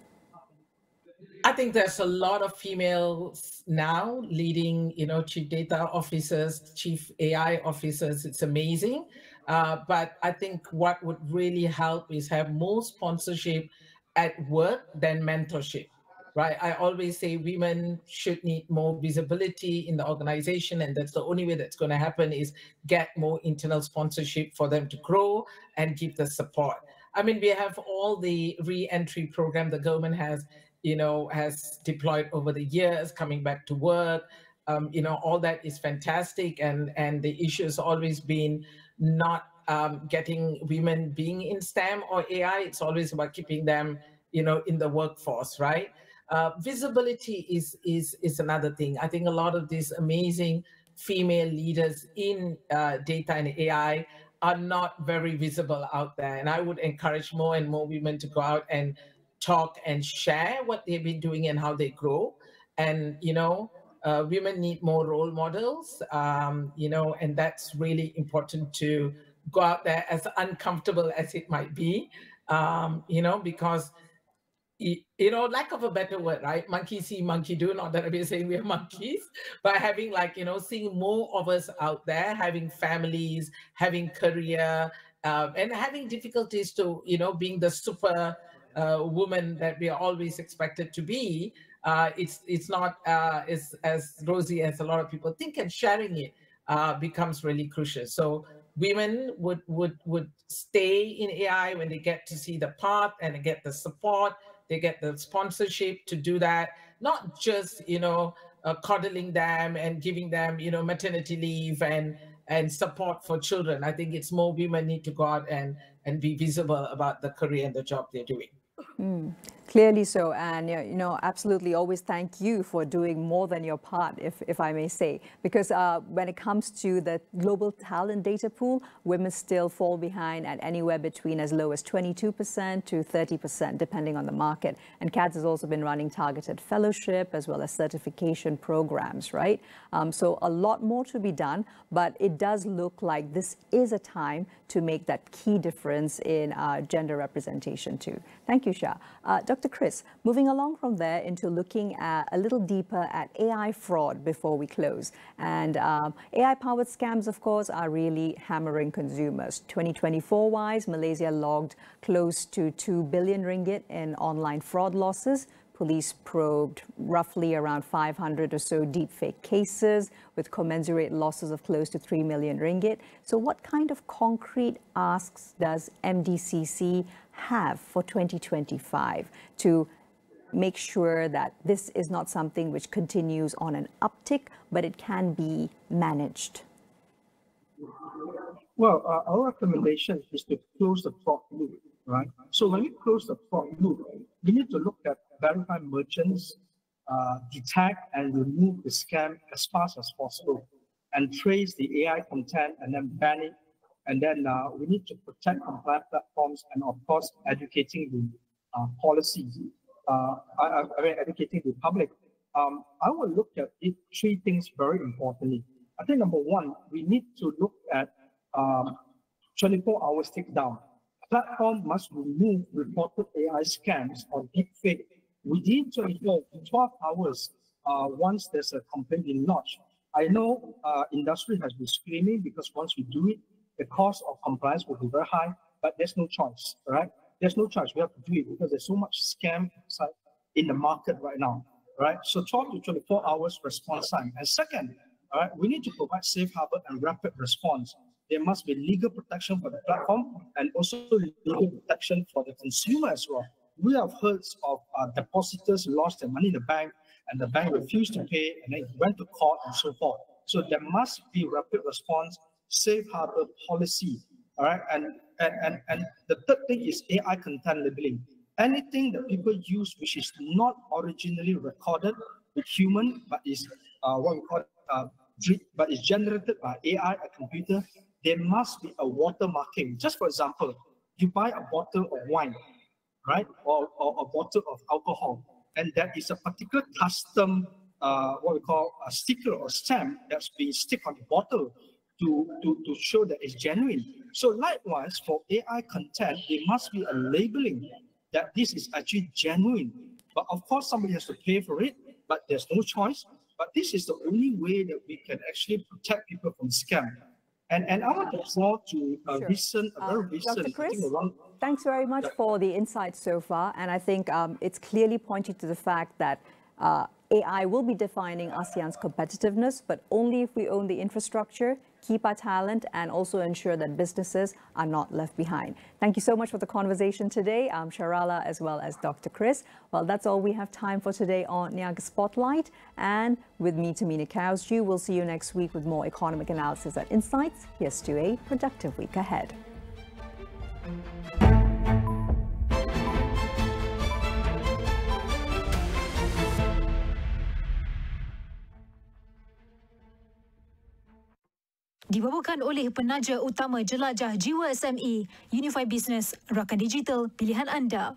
I think there's a lot of females now leading, chief data officers, chief AI officers. It's amazing. But I think what would really help is have more sponsorship at work than mentorship, right? I always say women should need more visibility in the organization, and that's the only way that's going to happen is get more internal sponsorship for them to grow and give the support. I mean, we have all the re-entry program the government has deployed over the years, coming back to work, all that is fantastic. And the issue has always been not getting women being in STEM or AI. It's always about keeping them, in the workforce, right? Visibility is another thing. I think a lot of these amazing female leaders in data and AI are not very visible out there. And I would encourage more and more women to go out and talk and share what they've been doing and how they grow. And, women need more role models, and that's really important to go out there, as uncomfortable as it might be, because lack of a better word, right? Monkey see, monkey do. Not that we're saying we're monkeys, but having seeing more of us out there, having families, having career, and having difficulties to, being the super woman that we are always expected to be. It's not as rosy as a lot of people think, and sharing it becomes really crucial. So women would stay in AI when they get to see the path and they get the support, they get the sponsorship to do that, not just, coddling them and giving them, maternity leave and support for children. I think it's more women need to go out and be visible about the career and the job they're doing. Clearly so, and absolutely always thank you for doing more than your part, if I may say, because when it comes to the global talent data pool, women still fall behind at anywhere between as low as 22% to 30%, depending on the market. And CADS has also been running targeted fellowship as well as certification programs, right? So a lot more to be done, but it does look like this is a time to make that key difference in gender representation too. Thank you, Shah. Dr. Chris, moving along from there into looking at a little deeper at AI fraud before we close. And AI-powered scams, of course, are really hammering consumers. 2024-wise, Malaysia logged close to 2 billion ringgit in online fraud losses. Police probed roughly around 500 or so deepfake cases with commensurate losses of close to 3 million ringgit. So what kind of concrete asks does MDCC have for 2025 to make sure that this is not something which continues on an uptick, but it can be managed? Well, our recommendation is to close the fraud loop, right? So when we close the fraud loop, we need to look at verified merchants, detect and remove the scam as fast as possible, and trace the AI content and then ban it. And then we need to protect compliant platforms and, of course, educating the policy, educating the public. I will look at three things very importantly. I think number one, we need to look at 24 hours takedown. Platform must remove reported AI scams or deepfake within 24 to 12 hours once there's a complaint in lodge. I know industry has been screaming because once we do it, the cost of compliance will be very high, but there's no choice, right? There's no choice. We have to do it because there's so much scam in the market right now, right? So 12 to 24 hours response time. And second, all right, we need to provide safe harbor and rapid response. There must be legal protection for the platform and also legal protection for the consumer as well. We have heard of depositors lost their money in the bank and the bank refused to pay and then went to court and so forth. So there must be rapid response, safe harbor policy, all right? And the third thing is AI content labeling. Anything that people use which is not originally recorded with human, but is what we call but is generated by AI, a computer, there must be a watermarking. Just for example, you buy a bottle of wine, right, or a bottle of alcohol, and there is a particular custom, what we call a sticker or stamp that's being stick on the bottle to show that it's genuine. So likewise, for AI content, there must be a labeling that this is actually genuine. But of course, somebody has to pay for it, but there's no choice. But this is the only way that we can actually protect people from scam. And I want to draw to a very recent, Dr. Chris, thanks very much for the insights so far. And I think it's clearly pointing to the fact that AI will be defining ASEAN's competitiveness, but only if we own the infrastructure, keep our talent, and also ensure that businesses are not left behind. Thank you so much for the conversation today, Sharala as well as Dr. Chris. Well, that's all we have time for today on Niaga Spotlight. And with me, Tehmina, Kaoosji, we'll see you next week with more economic analysis and insights. Here's to a productive week ahead. Dibawakan oleh penaja utama jelajah Jiwa SME, Unified Business, rakan digital pilihan anda.